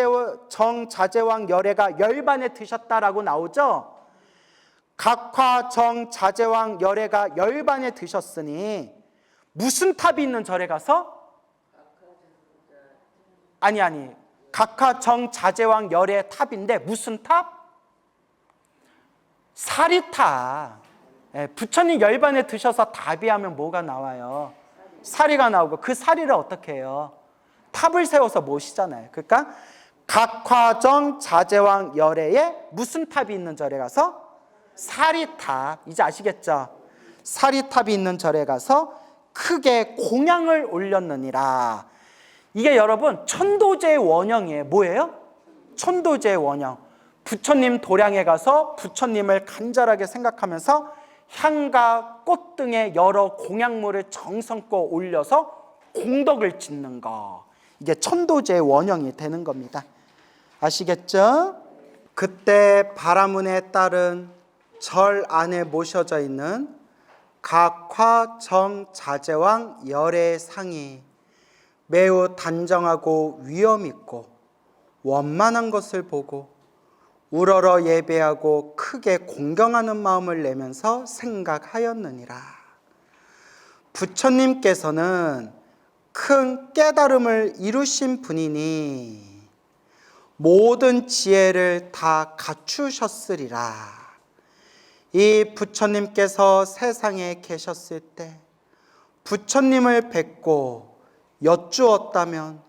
자제왕, 열애가 열반에 드셨다라고 나오죠. 각화, 정, 자제왕, 열애가 열반에 드셨으니 무슨 탑이 있는 절에 가서? 아니 각화, 정, 자제왕, 열애 탑인데 무슨 탑? 사리탑. 부처님 열반에 드셔서 답이하면 뭐가 나와요? 사리가 나오고 그 사리를 어떻게 해요? 탑을 세워서 모시잖아요. 그러니까 각화정 자제왕 열애에 무슨 탑이 있는 절에 가서? 사리탑. 이제 아시겠죠? 사리탑이 있는 절에 가서 크게 공양을 올렸느니라. 이게 여러분 천도제의 원형이에요. 뭐예요? 천도제의 원형. 부처님 도량에 가서 부처님을 간절하게 생각하면서 향과 꽃 등의 여러 공양물을 정성껏 올려서 공덕을 짓는 거. 이게 천도제의 원형이 되는 겁니다. 아시겠죠? 그때 바라문에 따른 절 안에 모셔져 있는 각화, 정, 자제왕, 열애의 상이 매우 단정하고 위엄 있고 원만한 것을 보고 우러러 예배하고 크게 공경하는 마음을 내면서 생각하였느니라. 부처님께서는 큰 깨달음을 이루신 분이니 모든 지혜를 다 갖추셨으리라. 이 부처님께서 세상에 계셨을 때 부처님을 뵙고 여쭈었다면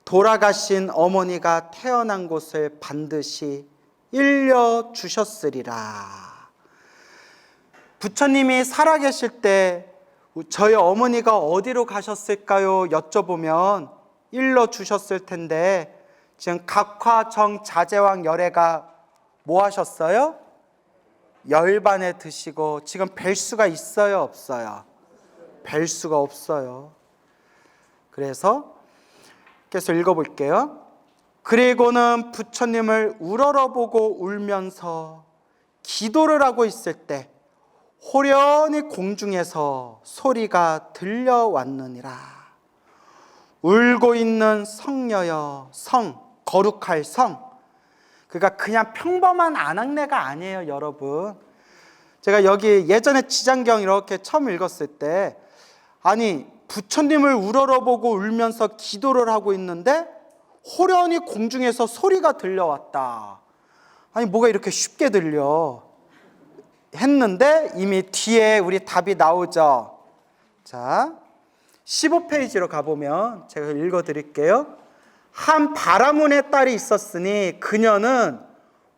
돌아가신 어머니가 태어난 곳을 반드시 일려주셨으리라. 부처님이 살아계실 때 저희 어머니가 어디로 가셨을까요? 여쭤보면 일러주셨을 텐데 지금 각화정 자제왕 열애가 뭐 하셨어요? 열반에 드시고 지금 뵐 수가 있어요? 없어요? 뵐 수가 없어요. 그래서 읽어볼게요. 그리고는 부처님을 우러러보고 울면서 기도를 하고 있을 때 호련히 공중에서 소리가 들려왔느니라. 울고 있는 성녀여, 성, 거룩할 성. 그러니까 그냥 평범한 아낙네가 아니에요, 여러분. 제가 여기 예전에 지장경 이렇게 처음 읽었을 때 아니 부처님을 우러러보고 울면서 기도를 하고 있는데 호련히 공중에서 소리가 들려왔다. 아니 뭐가 이렇게 쉽게 들려 했는데 이미 뒤에 우리 답이 나오죠. 자, 15페이지로 가보면 제가 읽어드릴게요. 한 바라문의 딸이 있었으니 그녀는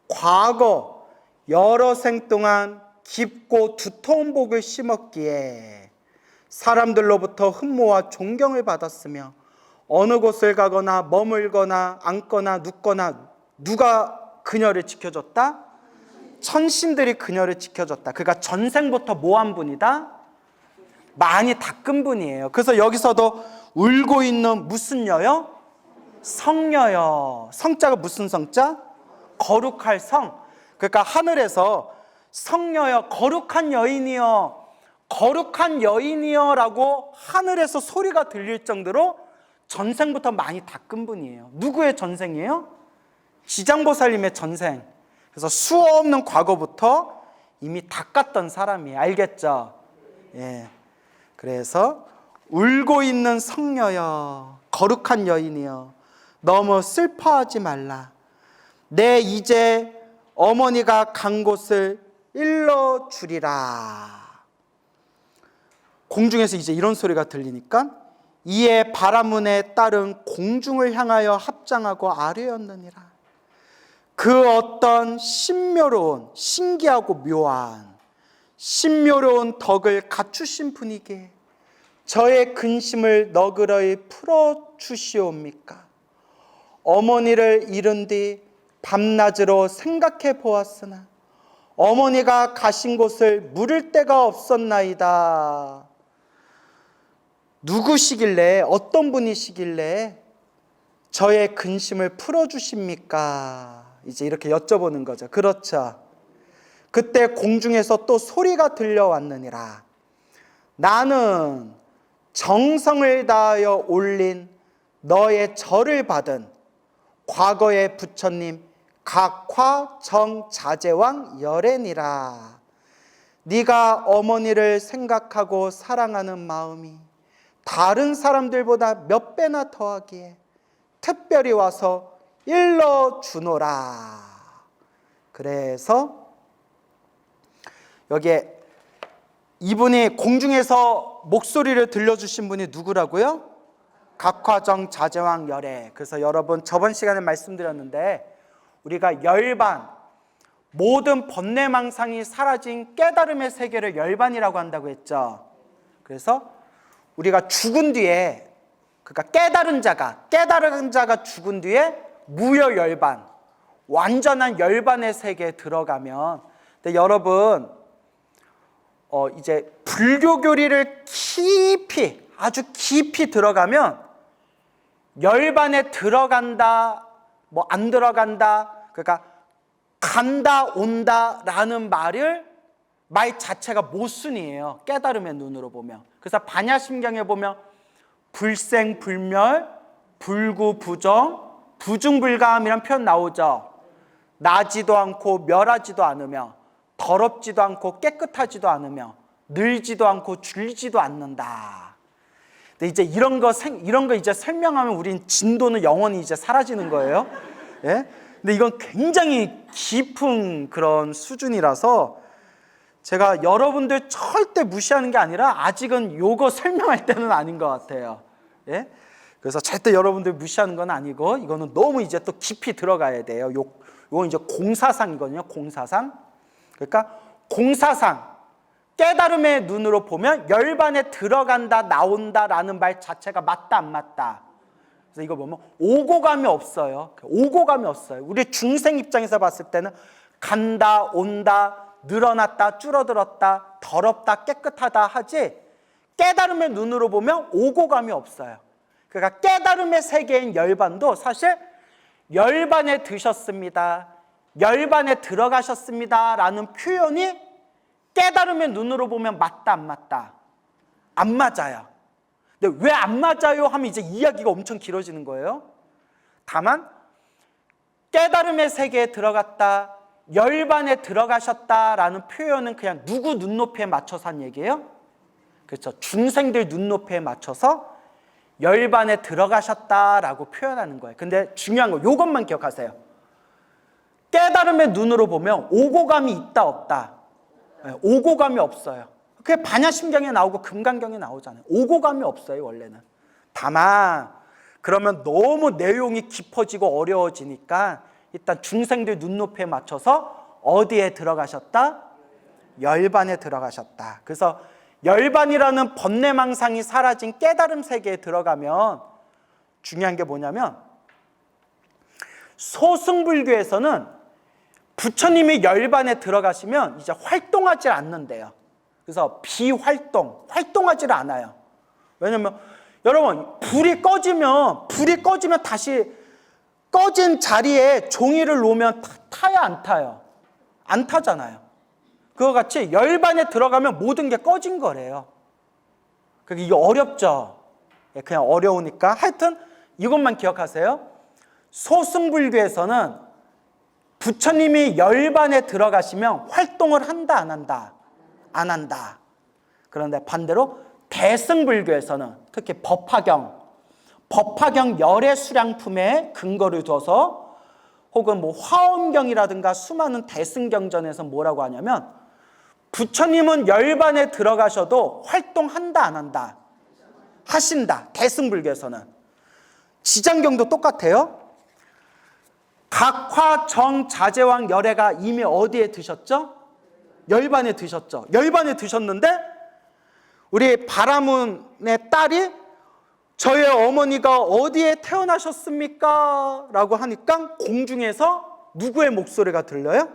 과거 여러 생 동안 깊고 두터운 복을 심었기에 사람들로부터 흠모와 존경을 받았으며 어느 곳을 가거나 머물거나 앉거나 눕거나 누가 그녀를 지켜줬다? 천신들이 그녀를 지켜줬다. 그러니까 전생부터 모한 분이다? 많이 닦은 분이에요. 그래서 여기서도 울고 있는 무슨 여요? 성녀여. 성자가 무슨 성자? 거룩할 성. 그러니까 하늘에서 성녀여, 거룩한 여인이여, 거룩한 여인이여 라고 하늘에서 소리가 들릴 정도로 전생부터 많이 닦은 분이에요. 누구의 전생이에요? 지장보살님의 전생. 그래서 수없는 과거부터 이미 닦았던 사람이에요. 알겠죠? 예. 그래서 울고 있는 성녀여, 거룩한 여인이여, 너무 슬퍼하지 말라. 내 이제 어머니가 간 곳을 일러주리라. 공중에서 이제 이런 소리가 들리니까 이에 바라문의 딸은 공중을 향하여 합장하고 아뢰었느니라. 그 어떤 신묘로운, 신기하고 묘한 신묘로운 덕을 갖추신 분이기에 저의 근심을 너그러이 풀어주시옵니까? 어머니를 잃은 뒤 밤낮으로 생각해 보았으나 어머니가 가신 곳을 물을 데가 없었나이다. 누구시길래, 어떤 분이시길래 저의 근심을 풀어주십니까? 이제 이렇게 여쭤보는 거죠. 그렇죠. 그때 공중에서 또 소리가 들려왔느니라. 나는 정성을 다하여 올린 너의 절을 받은 과거의 부처님 각화정자제왕 열애니라. 네가 어머니를 생각하고 사랑하는 마음이 다른 사람들보다 몇 배나 더하기에 특별히 와서 일러주노라. 그래서 여기에 이분이 공중에서 목소리를 들려주신 분이 누구라고요? 각화정 자제왕 열애. 그래서 여러분 저번 시간에 말씀드렸는데 우리가 열반, 모든 번뇌망상이 사라진 깨달음의 세계를 열반이라고 한다고 했죠. 그래서 우리가 죽은 뒤에, 그러니까 깨달은 자가 죽은 뒤에 무여열반, 완전한 열반의 세계에 들어가면, 근데 여러분 이제 불교 교리를 깊이, 아주 깊이 들어가면 열반에 들어간다, 뭐 안 들어간다, 그러니까 간다 온다 라는 말 자체가 모순이에요. 깨달음의 눈으로 보면. 그래서 반야심경에 보면 불생불멸, 불구부정, 부중불감이라는 표현 나오죠. 나지도 않고 멸하지도 않으며 더럽지도 않고 깨끗하지도 않으며 늘지도 않고 줄지도 않는다. 근데 이제 이런 거 이제 설명하면 우린 진도는 영원히 이제 사라지는 거예요. 예? 근데 이건 굉장히 깊은 그런 수준이라서 제가 여러분들 절대 무시하는 게 아니라 아직은 요거 설명할 때는 아닌 것 같아요. 예? 그래서 절대 여러분들 무시하는 건 아니고 이거는 너무 이제 또 깊이 들어가야 돼요. 요건 이제 공사상이거든요. 공사상. 그러니까 공사상 깨달음의 눈으로 보면 열반에 들어간다 나온다라는 말 자체가 맞다 안 맞다. 그래서 이거 보면 오고감이 없어요. 오고감이 없어요. 우리 중생 입장에서 봤을 때는 간다 온다 늘어났다 줄어들었다 더럽다 깨끗하다 하지 깨달음의 눈으로 보면 오고감이 없어요. 그러니까 깨달음의 세계인 열반도 사실 열반에 드셨습니다, 열반에 들어가셨습니다 라는 표현이 깨달음의 눈으로 보면 맞다 안 맞다? 안 맞아요. 근데 왜 안 맞아요 하면 이제 이야기가 엄청 길어지는 거예요. 다만 깨달음의 세계에 들어갔다, 열반에 들어가셨다라는 표현은 그냥 누구 눈높이에 맞춰서 한 얘기예요? 그렇죠. 중생들 눈높이에 맞춰서 열반에 들어가셨다라고 표현하는 거예요. 근데 중요한 거 이것만 기억하세요. 깨달음의 눈으로 보면 오고감이 있다 없다? 오고감이 없어요. 그게 반야심경에 나오고 금강경에 나오잖아요. 오고감이 없어요 원래는. 다만 그러면 너무 내용이 깊어지고 어려워지니까 일단 중생들 눈높이에 맞춰서 어디에 들어가셨다? 열반에 들어가셨다. 그래서 열반이라는 번뇌망상이 사라진 깨달음 세계에 들어가면 중요한 게 뭐냐면 소승불교에서는 부처님이 열반에 들어가시면 이제 활동하지 않는데요. 그래서 활동하지를 않아요. 왜냐면 여러분 불이 꺼지면 다시 꺼진 자리에 종이를 놓으면 타야 안 타요? 안 타잖아요. 그거 같이 열반에 들어가면 모든 게 꺼진 거래요. 그게 이게 어렵죠. 그냥 어려우니까 하여튼 이것만 기억하세요. 소승불교에서는 부처님이 열반에 들어가시면 활동을 한다 안 한다? 안 한다. 그런데 반대로 대승불교에서는 특히 법화경 열애 수량품에 근거를 둬서 혹은 뭐 화엄경이라든가 수많은 대승경전에서 뭐라고 하냐면 부처님은 열반에 들어가셔도 활동한다 안 한다? 하신다. 대승불교에서는. 지장경도 똑같아요. 각화 정 자제왕 열애가 이미 어디에 드셨죠? 열반에 드셨죠. 열반에 드셨는데 우리 바라문의 딸이 저의 어머니가 어디에 태어나셨습니까? 라고 하니까 공중에서 누구의 목소리가 들려요?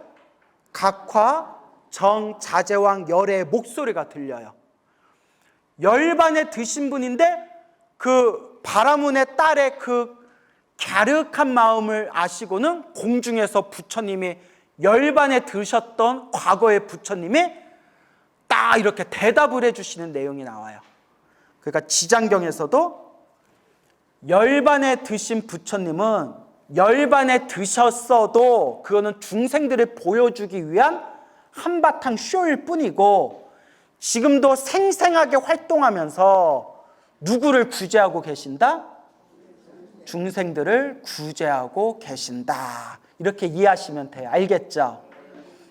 각화 정 자제왕 열애의 목소리가 들려요. 열반에 드신 분인데 그 바라문의 딸의 그 갸륵한 마음을 아시고는 공중에서 부처님이 열반에 드셨던 과거의 부처님이 딱 이렇게 대답을 해주시는 내용이 나와요. 그러니까 지장경에서도 열반에 드신 부처님은 열반에 드셨어도 그거는 중생들을 보여주기 위한 한바탕 쇼일 뿐이고 지금도 생생하게 활동하면서 누구를 구제하고 계신다? 중생들을 구제하고 계신다. 이렇게 이해하시면 돼요. 알겠죠?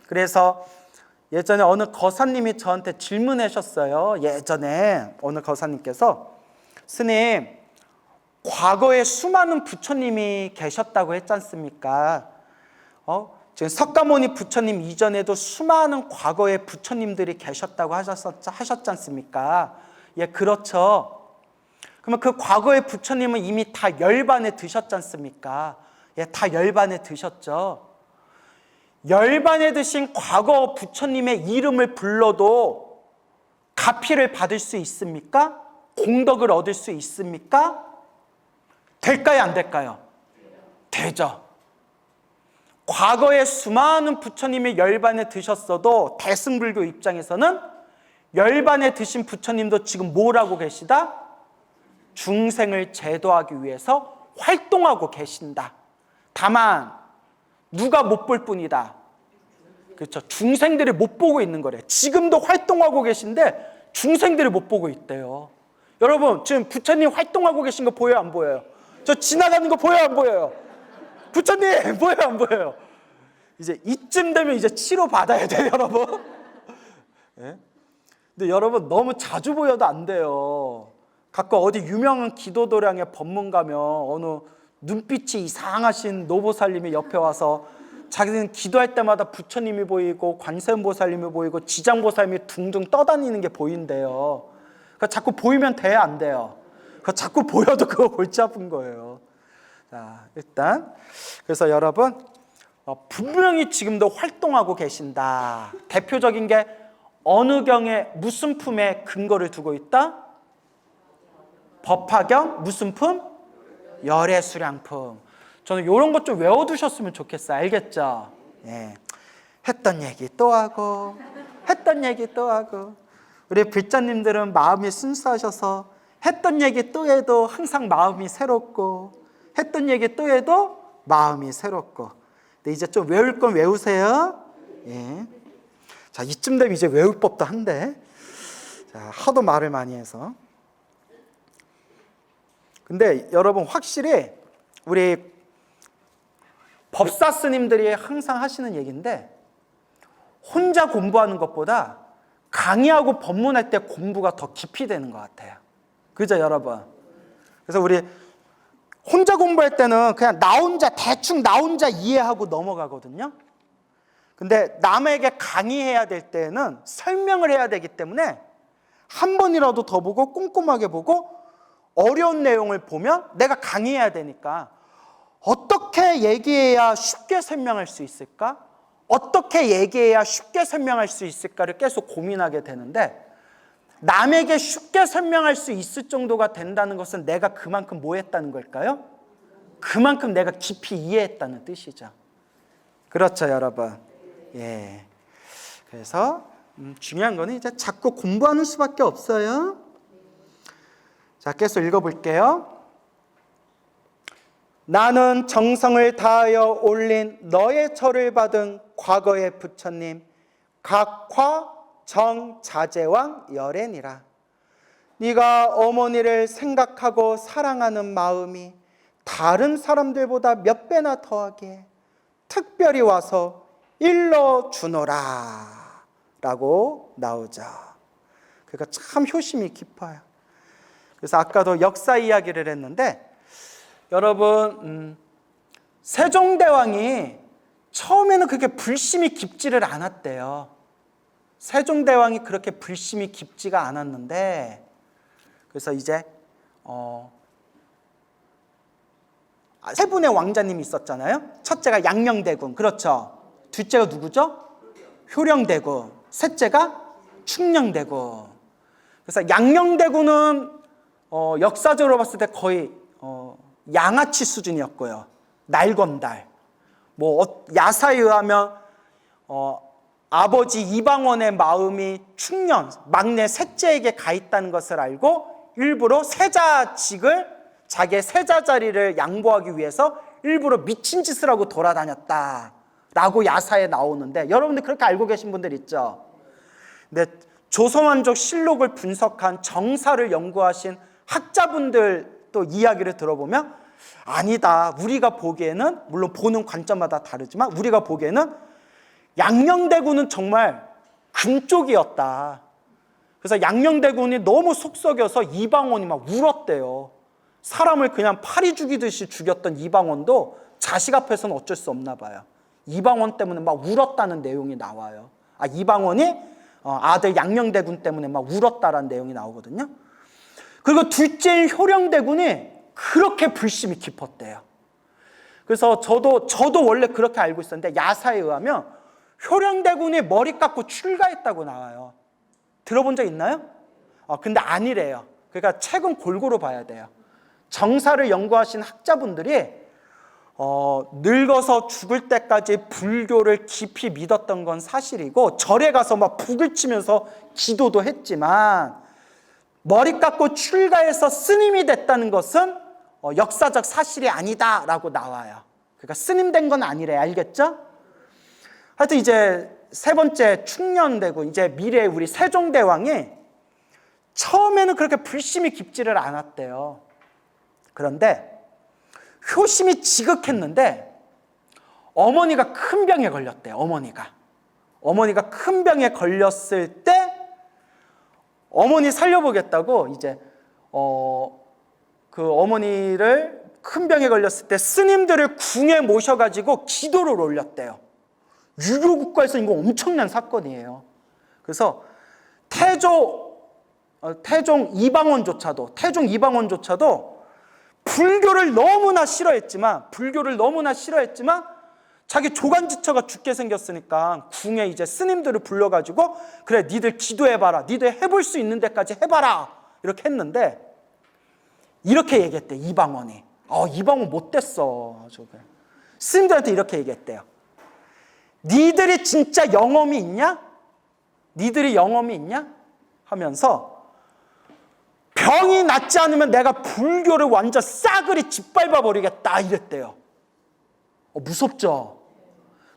그래서 예전에 어느 거사님이 저한테 질문하셨어요. 예전에 어느 거사님께서 스님, 과거에 수많은 부처님이 계셨다고 했지 않습니까? 지금 석가모니 부처님 이전에도 수많은 과거의 부처님들이 계셨다고 하셨지 않습니까? 예, 그렇죠. 그러면 그 과거의 부처님은 이미 다 열반에 드셨지 않습니까? 예, 다 열반에 드셨죠. 열반에 드신 과거 부처님의 이름을 불러도 가피를 받을 수 있습니까? 공덕을 얻을 수 있습니까? 될까요, 안 될까요? 되죠. 과거에 수많은 부처님이 열반에 드셨어도 대승불교 입장에서는 열반에 드신 부처님도 지금 뭘 하고 계시다? 중생을 제도하기 위해서 활동하고 계신다. 다만 누가 못 볼 뿐이다. 그렇죠. 중생들이 못 보고 있는 거래. 지금도 활동하고 계신데 중생들이 못 보고 있대요. 여러분 지금 부처님 활동하고 계신 거 보여요 안 보여요? 저 지나가는 거 보여요 안 보여요? 부처님 보여요 안 보여요? 이제 이쯤 되면 이제 치료 받아야 돼요, 여러분. 예? 근데 여러분 너무 자주 보여도 안 돼요. 가끔 어디 유명한 기도도량의 법문 가면 어느 눈빛이 이상하신 노보살님이 옆에 와서 자기는 기도할 때마다 부처님이 보이고 관세음보살님이 보이고 지장보살님이 둥둥 떠다니는 게 보인대요. 그러니까 자꾸 보이면 돼요, 안 돼요? 그러니까 자꾸 보여도 그거 골치 아픈 거예요. 자, 일단 그래서 여러분 분명히 지금도 활동하고 계신다. 대표적인 게 어느 경에 무슨 품에 근거를 두고 있다? 법화경 무슨 품? 열애수량품. 저는 이런 것 좀 외워두셨으면 좋겠어요. 알겠죠? 예. 했던 얘기 또 하고 했던 얘기 또 하고. 우리 불자님들은 마음이 순수하셔서 했던 얘기 또 해도 항상 마음이 새롭고 했던 얘기 또 해도 마음이 새롭고. 근데 이제 좀 외울 건 외우세요. 예. 자, 이쯤 되면 이제 외울 법도 한데. 자, 하도 말을 많이 해서. 근데 여러분 확실히 우리 법사 스님들이 항상 하시는 얘기인데 혼자 공부하는 것보다 강의하고 법문할 때 공부가 더 깊이 되는 것 같아요. 그죠, 여러분? 그래서 우리 혼자 공부할 때는 그냥 나 혼자 대충 나 혼자 이해하고 넘어가거든요. 근데 남에게 강의해야 될 때는 설명을 해야 되기 때문에 한 번이라도 더 보고 꼼꼼하게 보고 어려운 내용을 보면 내가 강의해야 되니까 어떻게 얘기해야 쉽게 설명할 수 있을까? 어떻게 얘기해야 쉽게 설명할 수 있을까를 계속 고민하게 되는데 남에게 쉽게 설명할 수 있을 정도가 된다는 것은 내가 그만큼 뭐 했다는 걸까요? 그만큼 내가 깊이 이해했다는 뜻이죠. 그렇죠, 여러분? 예. 그래서 중요한 거는 이제 자꾸 공부하는 수밖에 없어요. 자, 계속 읽어볼게요. 나는 정성을 다하여 올린 너의 절을 받은 과거의 부처님 각화 정자재왕 열애니라. 네가 어머니를 생각하고 사랑하는 마음이 다른 사람들보다 몇 배나 더하게 특별히 와서 일러주노라 라고 나오죠. 그러니까 참 효심이 깊어요. 그래서 아까도 역사 이야기를 했는데 여러분 세종대왕이 처음에는 그렇게 불심이 깊지를 않았대요. 세종대왕이 그렇게 불심이 깊지가 않았는데 그래서 이제 세 분의 왕자님이 있었잖아요. 첫째가 양녕대군, 그렇죠. 둘째가 누구죠? 효령대군. 셋째가 충녕대군. 그래서 양녕대군은 역사적으로 봤을 때 거의 양아치 수준이었고요. 날건달. 뭐 야사에 의하면 아버지 이방원의 마음이 충년, 막내 셋째에게 가 있다는 것을 알고 일부러 세자직을 자기의 세자 자리를 양보하기 위해서 일부러 미친 짓을 하고 돌아다녔다라고 야사에 나오는데 여러분들 그렇게 알고 계신 분들 있죠? 근데 조선왕조 실록을 분석한 정사를 연구하신 학자분들 또 이야기를 들어보면 아니다. 우리가 보기에는 물론 보는 관점마다 다르지만 우리가 보기에는 양녕대군은 정말 금쪽이었다. 그래서 양녕대군이 너무 속썩여서 이방원이 막 울었대요. 사람을 그냥 파리 죽이듯이 죽였던 이방원도 자식 앞에서는 어쩔 수 없나 봐요. 이방원 때문에 막 울었다는 내용이 나와요. 이방원이 아들 양녕대군 때문에 막 울었다라는 내용이 나오거든요. 그리고 둘째인 효령대군이 그렇게 불심이 깊었대요. 그래서 저도 원래 그렇게 알고 있었는데 야사에 의하면 효령대군이 머리 깎고 출가했다고 나와요. 들어본 적 있나요? 근데 아니래요. 그러니까 책은 골고루 봐야 돼요. 정사를 연구하신 학자분들이 늙어서 죽을 때까지 불교를 깊이 믿었던 건 사실이고 절에 가서 막 북을 치면서 기도도 했지만 머리 깎고 출가해서 스님이 됐다는 것은 역사적 사실이 아니다라고 나와요. 그러니까 스님 된 건 아니래. 알겠죠? 하여튼 이제 세 번째 충년대군, 이제 미래의 우리 세종대왕이 처음에는 그렇게 불심이 깊지를 않았대요. 그런데 효심이 지극했는데 어머니가 큰 병에 걸렸대요. 어머니가 큰 병에 걸렸을 때 어머니 살려보겠다고 이제 그 어머니를 큰 병에 걸렸을 때 스님들을 궁에 모셔가지고 기도를 올렸대요. 유교국가에서 이거 엄청난 사건이에요. 그래서 태종 이방원조차도 불교를 너무나 싫어했지만 자기 조간지처가 죽게 생겼으니까 궁에 이제 스님들을 불러가지고 그래 니들 기도해봐라, 니들 해볼 수 있는 데까지 해봐라 이렇게 했는데 이렇게 얘기했대. 이방원이 이방원 못됐어. 스님들한테 이렇게 얘기했대요. 니들이 진짜 영험이 있냐? 하면서 병이 낫지 않으면 내가 불교를 완전 싸그리 짓밟아 버리겠다 이랬대요. 무섭죠?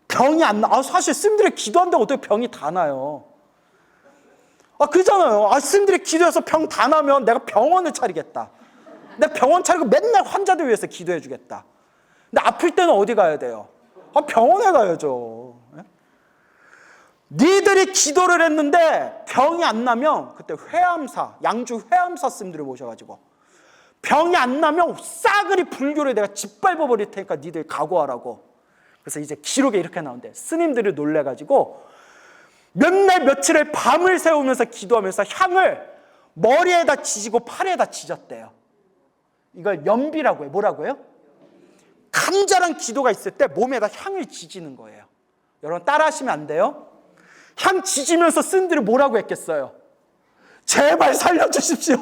병이 안 나. 사실 스님들이 기도한다고 어떻게 병이 다 나요? 그러잖아요. 스님들이 기도해서 병 다 나면 내가 병원을 차리겠다. 내가 병원 차리고 맨날 환자들 위해서 기도해 주겠다. 근데 아플 때는 어디 가야 돼요? 병원에 가야죠. 니들이 기도를 했는데 병이 안 나면 그때 양주 회암사 스님들을 모셔가지고 병이 안 나면 싸그리 불교를 내가 짓밟아 버릴 테니까 니들 각오하라고. 그래서 이제 기록에 이렇게 나온대. 스님들이 놀래가지고 몇 날 며칠을 밤을 새우면서 기도하면서 향을 머리에다 지지고 팔에다 지졌대요. 이걸 연비라고 해요. 뭐라고 해요? 간절한 기도가 있을 때 몸에다 향을 지지는 거예요. 여러분 따라하시면 안 돼요. 향 지지면서 스님들이 뭐라고 했겠어요? 제발 살려주십시오.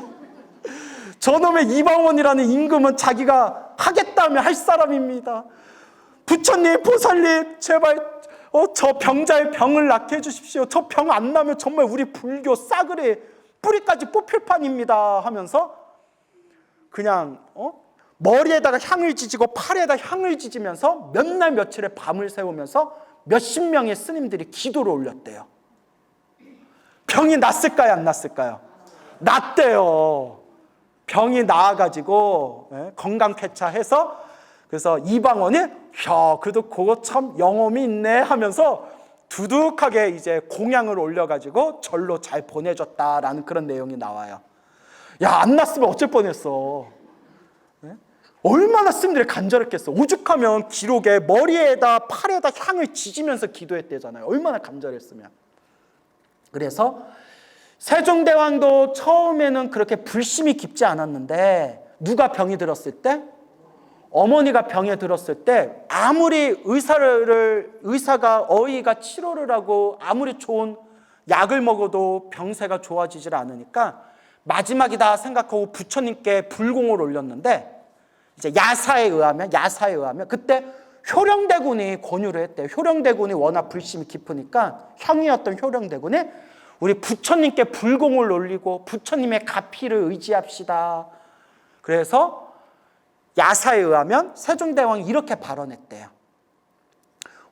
저놈의 이방원이라는 임금은 자기가 하겠다면 할 사람입니다. 부처님, 보살님, 제발 저 병자의 병을 낫게 해주십시오. 저 병 안 나면 정말 우리 불교 싸그리 뿌리까지 뽑힐 판입니다 하면서 그냥 머리에다가 향을 지지고 팔에다 향을 지지면서 몇 날 며칠의 밤을 새우면서 몇십 명의 스님들이 기도를 올렸대요. 병이 낫을까요? 안 낫을까요? 낫대요. 병이 나아가지고 건강 쾌차해서 그래서 이방원이 그래도 그거 참 영험이 있네 하면서 두둑하게 이제 공양을 올려가지고 절로 잘 보내줬다라는 그런 내용이 나와요. 안 났으면 어쩔 뻔했어. 얼마나 스님들이 간절했겠어. 오죽하면 기록에 머리에다 팔에다 향을 지지면서 기도했대잖아요. 얼마나 간절했으면. 그래서 세종대왕도 처음에는 그렇게 불심이 깊지 않았는데 누가 병이 들었을 때? 어머니가 병에 들었을 때 아무리 어이가 치료를 하고 아무리 좋은 약을 먹어도 병세가 좋아지질 않으니까 마지막이다 생각하고 부처님께 불공을 올렸는데 이제 야사에 의하면 그때 효령대군이 권유를 했대요. 효령대군이 워낙 불심이 깊으니까 형이었던 효령대군이 우리 부처님께 불공을 올리고 부처님의 가피를 의지합시다. 그래서 야사에 의하면 세종대왕이 이렇게 발언했대요.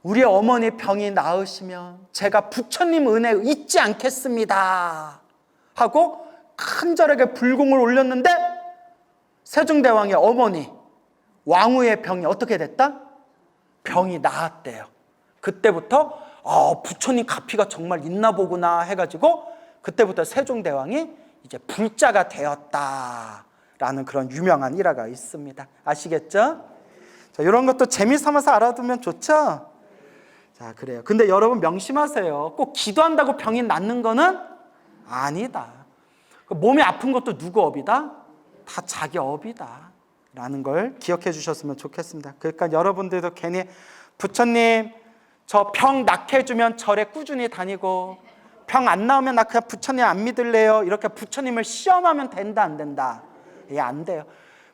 우리 어머니 병이 나으시면 제가 부처님 은혜 잊지 않겠습니다 하고 간절하게 불공을 올렸는데 세종대왕의 어머니 왕후의 병이 어떻게 됐다? 병이 나았대요. 그때부터 부처님 가피가 정말 있나 보구나 해가지고 그때부터 세종대왕이 이제 불자가 되었다라는 그런 유명한 일화가 있습니다. 아시겠죠? 자, 이런 것도 재미삼아서 알아두면 좋죠? 자, 그래요. 근데 여러분 명심하세요. 꼭 기도한다고 병이 낫는 거는 아니다. 몸이 아픈 것도 누구 업이다? 다 자기 업이다 라는 걸 기억해 주셨으면 좋겠습니다. 그러니까 여러분들도 괜히 부처님 저 병 낫게 해주면 절에 꾸준히 다니고 병 안 나오면 나 그냥 부처님 안 믿을래요 이렇게 부처님을 시험하면 된다 안 된다? 안 돼요.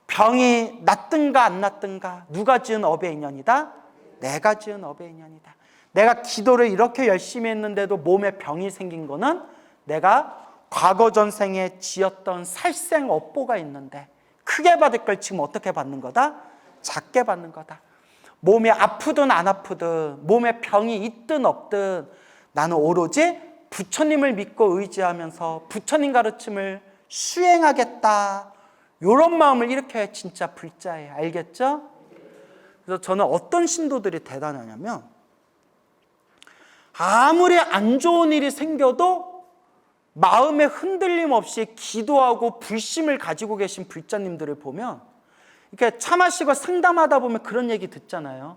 병이 낫든가 안 낫든가 누가 지은 업의 인연이다? 내가 지은 업의 인연이다. 내가 기도를 이렇게 열심히 했는데도 몸에 병이 생긴 거는 내가 과거 전생에 지었던 살생 업보가 있는데 크게 받을 걸 지금 어떻게 받는 거다? 작게 받는 거다. 몸이 아프든 안 아프든 몸에 병이 있든 없든 나는 오로지 부처님을 믿고 의지하면서 부처님 가르침을 수행하겠다. 이런 마음을 일으켜야 진짜 불자예요. 알겠죠? 그래서 저는 어떤 신도들이 대단하냐면 아무리 안 좋은 일이 생겨도 마음에 흔들림 없이 기도하고 불심을 가지고 계신 불자님들을 보면 이렇게 차 마시고 상담하다 보면 그런 얘기 듣잖아요.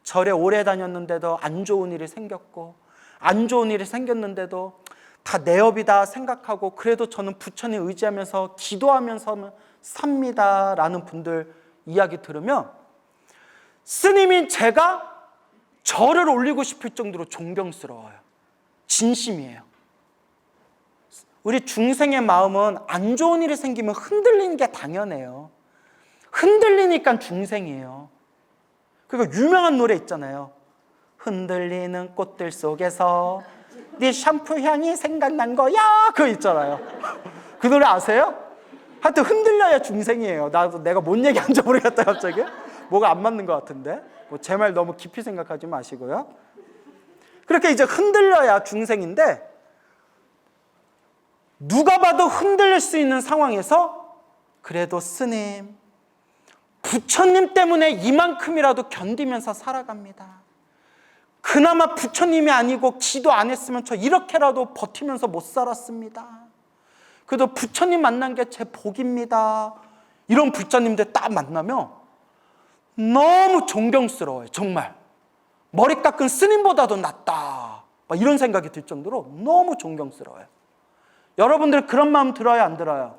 절에 오래 다녔는데도 안 좋은 일이 생겼고 안 좋은 일이 생겼는데도 다 내 업이다 생각하고 그래도 저는 부처님 의지하면서 기도하면서 삽니다 라는 분들 이야기 들으면 스님인 제가 절을 올리고 싶을 정도로 존경스러워요. 진심이에요. 우리 중생의 마음은 안 좋은 일이 생기면 흔들리는 게 당연해요. 흔들리니까 중생이에요. 그리고 유명한 노래 있잖아요. 흔들리는 꽃들 속에서 네 샴푸 향이 생각난 거야. 그거 있잖아요. 그 노래 아세요? 하여튼 흔들려야 중생이에요. 나도 내가 뭔 얘기하는지 모르겠다 갑자기. 뭐가 안 맞는 것 같은데. 제 말 너무 깊이 생각하지 마시고요. 그렇게 이제 흔들려야 중생인데 누가 봐도 흔들릴 수 있는 상황에서 그래도 스님, 부처님 때문에 이만큼이라도 견디면서 살아갑니다. 그나마 부처님이 아니고 기도 안 했으면 저 이렇게라도 버티면서 못 살았습니다. 그래도 부처님 만난 게 제 복입니다. 이런 불자님들 딱 만나면 너무 존경스러워요. 정말 머리 깎은 스님보다도 낫다 막 이런 생각이 들 정도로 너무 존경스러워요. 여러분들 그런 마음 들어요, 안 들어요?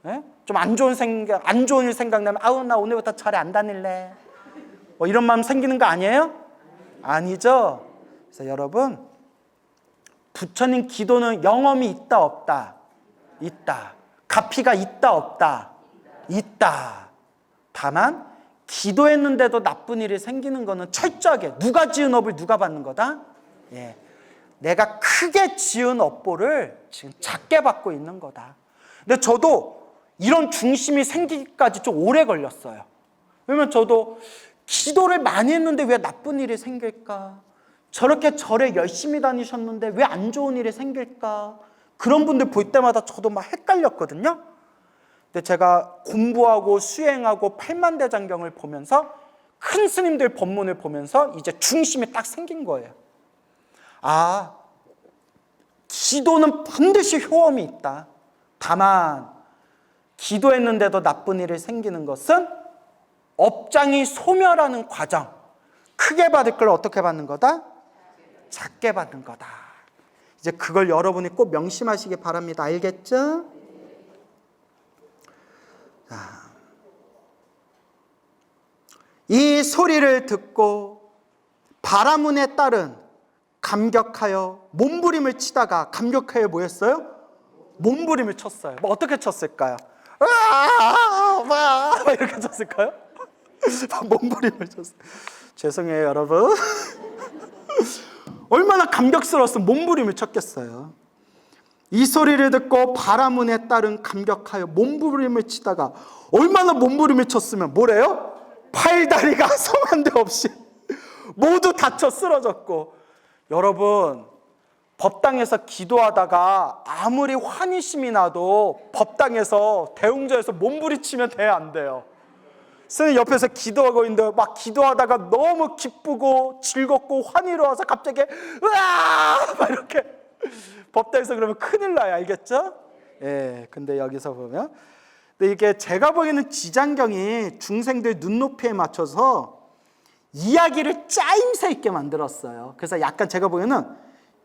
네? 좀 안 좋은 일 생각나면 아우 나 오늘부터 절에 안 다닐래 뭐 이런 마음 생기는 거 아니에요? 아니죠. 그래서 여러분 부처님 기도는 영험이 있다 없다? 있다. 가피가 있다 없다? 있다. 다만 기도했는데도 나쁜 일이 생기는 거는 철저하게 누가 지은 업을 누가 받는 거다? 예. 내가 크게 지은 업보를 지금 작게 받고 있는 거다. 근데 저도 이런 중심이 생기기까지 좀 오래 걸렸어요. 왜냐면 저도 기도를 많이 했는데 왜 나쁜 일이 생길까? 저렇게 절에 열심히 다니셨는데 왜 안 좋은 일이 생길까? 그런 분들 볼 때마다 저도 막 헷갈렸거든요. 근데 제가 공부하고 수행하고 팔만대장경을 보면서 큰 스님들 법문을 보면서 이제 중심이 딱 생긴 거예요. 아, 기도는 반드시 효험이 있다. 다만 기도했는데도 나쁜 일이 생기는 것은 업장이 소멸하는 과정. 크게 받을 걸 어떻게 받는 거다? 작게 받는 거다. 이제 그걸 여러분이 꼭 명심하시기 바랍니다. 알겠죠? 자, 이 소리를 듣고 바라문에 따른 감격하여 몸부림을 치다가 감격하여 뭐였어요? 몸부림을 쳤어요. 뭐 어떻게 쳤을까요? 막 이렇게 쳤을까요? 몸부림을 쳤어요. 죄송해요 여러분. 얼마나 감격스러웠으면 몸부림을 쳤겠어요. 이 소리를 듣고 바라문에 따른 감격하여 몸부림을 치다가 얼마나 몸부림을 쳤으면 뭐래요? 팔다리가 성한 데 없이 모두 다쳐 쓰러졌고. 여러분 법당에서 기도하다가 아무리 환희심이 나도 법당에서 대웅전에서 몸부림치면 돼요 안 돼요? 스님 옆에서 기도하고 있는데 막 기도하다가 너무 기쁘고 즐겁고 환희로워서 갑자기 으아 막 이렇게 법당에서 그러면 큰일 나요. 알겠죠? 예. 근데 여기서 보면 근데 이게 제가 보기에는 지장경이 중생들 눈높이에 맞춰서 이야기를 짜임새 있게 만들었어요. 그래서 약간 제가 보기에는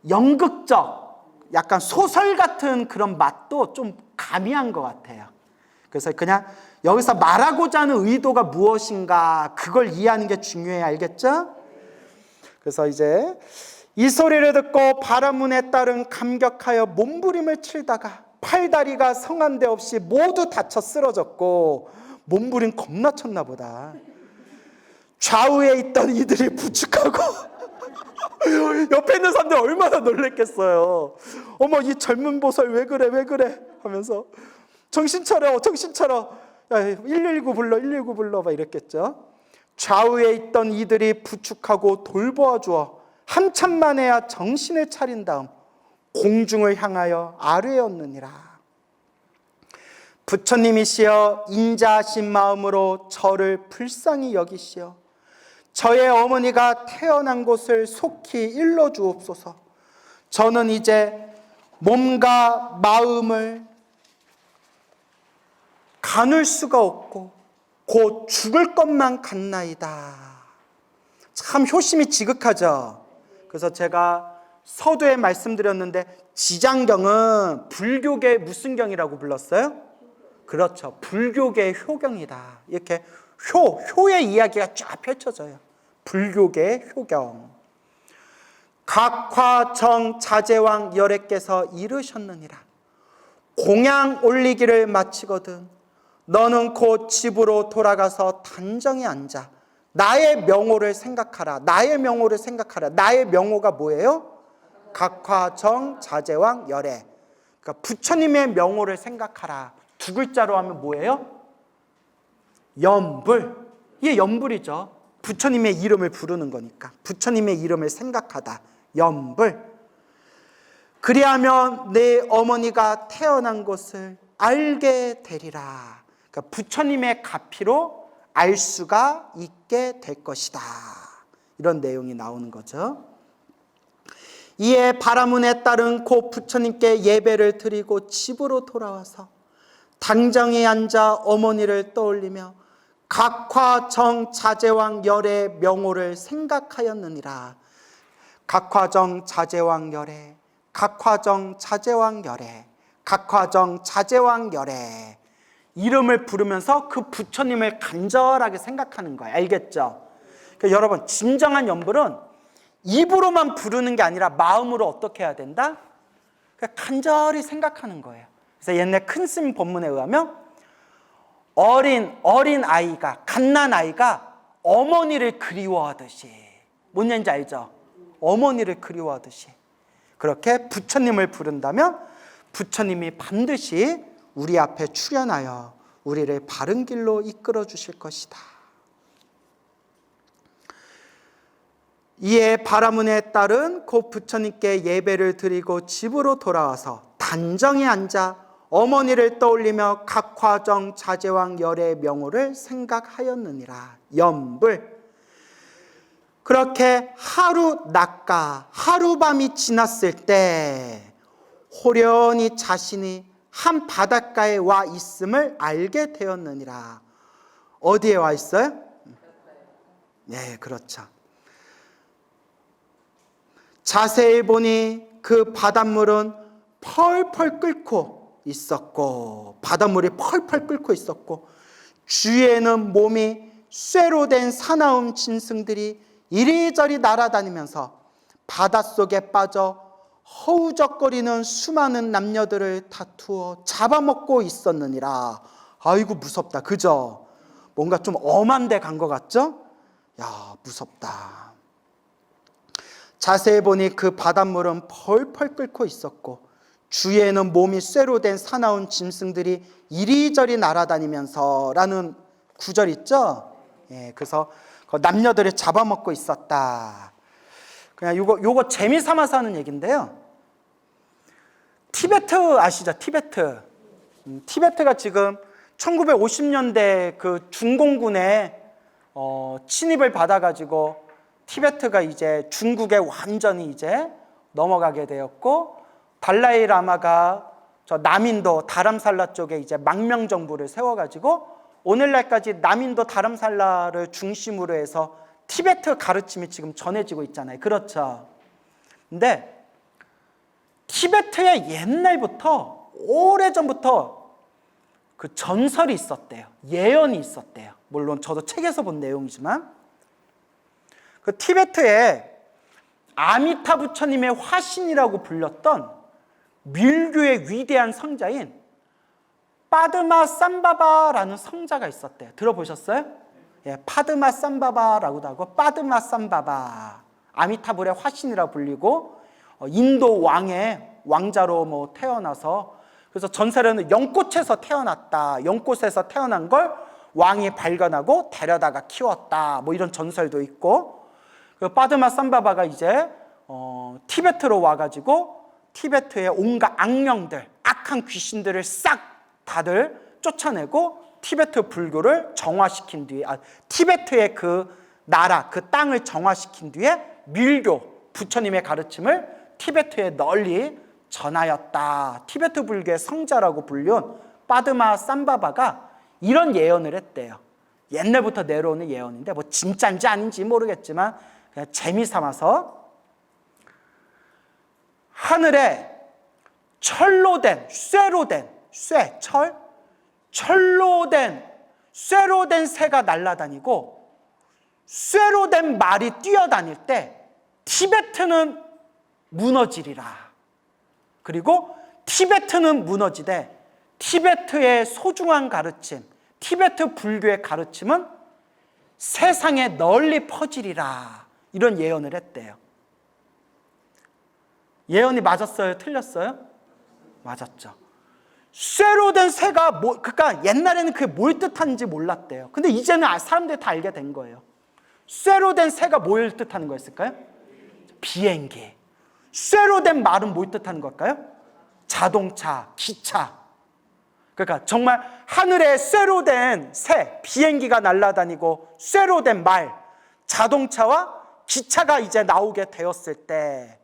연극적 약간 소설 같은 그런 맛도 좀 가미한 것 같아요. 그래서 그냥 여기서 말하고자 하는 의도가 무엇인가 그걸 이해하는 게 중요해요. 알겠죠? 그래서 이제 이 소리를 듣고 바라문에 따른 감격하여 몸부림을 치다가 팔다리가 성한 데 없이 모두 다쳐 쓰러졌고 몸부림 겁나 쳤나 보다. 좌우에 있던 이들이 부축하고 옆에 있는 사람들 얼마나 놀랬겠어요. 어머 이 젊은 보살 왜 그래 왜 그래 하면서 정신 차려 정신 차려 야, 119 불러 119 불러 막 이랬겠죠. 좌우에 있던 이들이 부축하고 돌보아 주어 한참 만에야 정신을 차린 다음 공중을 향하여 아뢰었느니라. 부처님이시여 인자하신 마음으로 저를 불쌍히 여기시어 저의 어머니가 태어난 곳을 속히 일러주옵소서. 저는 이제 몸과 마음을 가눌 수가 없고 곧 죽을 것만 같나이다. 참 효심이 지극하죠. 그래서 제가 서두에 말씀드렸는데 지장경은 불교계 무슨 경이라고 불렀어요? 그렇죠. 불교계의 효경이다. 이렇게 효의 이야기가 쫙 펼쳐져요. 불교계의 효경. 각화정 자제왕 열애께서 이르셨느니라. 공양 올리기를 마치거든 너는 곧 집으로 돌아가서 단정히 앉아 나의 명호를 생각하라. 나의 명호를 생각하라. 나의 명호가 뭐예요? 각화정 자제왕 열애. 그러니까 부처님의 명호를 생각하라. 두 글자로 하면 뭐예요? 염불. 이게 염불이죠. 부처님의 이름을 부르는 거니까. 부처님의 이름을 생각하다. 염불. 그리하면 내 어머니가 태어난 곳을 알게 되리라. 그러니까 부처님의 가피로 알 수가 있게 될 것이다. 이런 내용이 나오는 거죠. 이에 바라문에 따른 곧 부처님께 예배를 드리고 집으로 돌아와서 당정에 앉아 어머니를 떠올리며 각화정 자제왕 열의 명호를 생각하였느니라. 각화정 자제왕 열의, 각화정 자제왕 열의, 각화정 자제왕 열의 이름을 부르면서 그 부처님을 간절하게 생각하는 거예요. 알겠죠? 그러니까 여러분, 진정한 염불은 입으로만 부르는 게 아니라 마음으로 어떻게 해야 된다? 그러니까 간절히 생각하는 거예요. 그래서 옛날 큰 스님 법문에 의하면 어린 아이가, 갓난 아이가 어머니를 그리워하듯이, 뭔 얘기인지 알죠? 어머니를 그리워하듯이 그렇게 부처님을 부른다면 부처님이 반드시 우리 앞에 출현하여 우리를 바른 길로 이끌어 주실 것이다. 이에 바라문에 따른 곧 부처님께 예배를 드리고 집으로 돌아와서 단정히 앉아 어머니를 떠올리며 각화정 자제왕 열의 명호를 생각하였느니라. 염불. 그렇게 낮과 하룻밤이 지났을 때 호련히 자신이 한 바닷가에 와 있음을 알게 되었느니라. 어디에 와 있어요? 네, 그렇죠. 자세히 보니 그 바닷물은 펄펄 끓고 있었고, 바닷물이 펄펄 끓고 있었고, 주위에는 몸이 쇠로 된 사나운 짐승들이 이리저리 날아다니면서 바닷속에 빠져 허우적거리는 수많은 남녀들을 다투어 잡아먹고 있었느니라. 아이고 무섭다. 그죠? 뭔가 좀 엄한 데 간 것 같죠? 야, 무섭다. 자세히 보니 그 바닷물은 펄펄 끓고 있었고 주위에는 몸이 쇠로 된 사나운 짐승들이 이리저리 날아다니면서 라는 구절 있죠? 예, 그래서 남녀들을 잡아먹고 있었다. 그냥 요거 재미삼아서 하는 얘기인데요. 티베트 아시죠? 티베트. 티베트가 지금 1950년대 그 중공군에 침입을 받아가지고 티베트가 이제 중국에 완전히 이제 넘어가게 되었고, 달라이 라마가 저 남인도 다람살라 쪽에 이제 망명 정부를 세워가지고 오늘날까지 남인도 다람살라를 중심으로 해서 티베트 가르침이 지금 전해지고 있잖아요. 그렇죠? 근데 티베트에 옛날부터, 오래전부터 그 전설이 있었대요. 예언이 있었대요. 물론 저도 책에서 본 내용이지만 그 티베트에 아미타 부처님의 화신이라고 불렸던 밀교의 위대한 성자인 파드마 삼바바라는 성자가 있었대요. 들어보셨어요? 예, 파드마 삼바바라고도 하고 파드마 삼바바, 아미타불의 화신이라 불리고 인도 왕의 왕자로 뭐 태어나서, 그래서 전설에는 연꽃에서 태어났다, 연꽃에서 태어난 걸 왕이 발견하고 데려다가 키웠다, 뭐 이런 전설도 있고, 그 파드마 삼바바가 이제 티베트로 와가지고 티베트의 온갖 악령들, 악한 귀신들을 싹 다들 쫓아내고 티베트 불교를 정화시킨 뒤에 티베트의 그 나라, 그 땅을 정화시킨 뒤에 밀교, 부처님의 가르침을 티베트에 널리 전하였다. 티베트 불교의 성자라고 불린 빠드마 삼바바가 이런 예언을 했대요. 옛날부터 내려오는 예언인데 뭐 진짜인지 아닌지 모르겠지만 그냥 재미삼아서 하늘에 철로 된, 쇠로 된 새가 날아다니고 쇠로 된 말이 뛰어다닐 때 티베트는 무너지리라. 그리고 티베트는 무너지되 티베트의 소중한 가르침, 티베트 불교의 가르침은 세상에 널리 퍼지리라. 이런 예언을 했대요. 예언이 맞았어요? 틀렸어요? 맞았죠. 쇠로 된 새가 그러니까 옛날에는 그게 뭘 뜻하는지 몰랐대요. 근데 이제는 사람들이 다 알게 된 거예요. 쇠로 된 새가 뭘 뜻하는 거였을까요? 비행기. 쇠로 된 말은 뭘 뜻하는 걸까요? 자동차, 기차. 그러니까 정말 하늘에 쇠로 된 새, 비행기가 날아다니고 쇠로 된 말, 자동차와 기차가 이제 나오게 되었을 때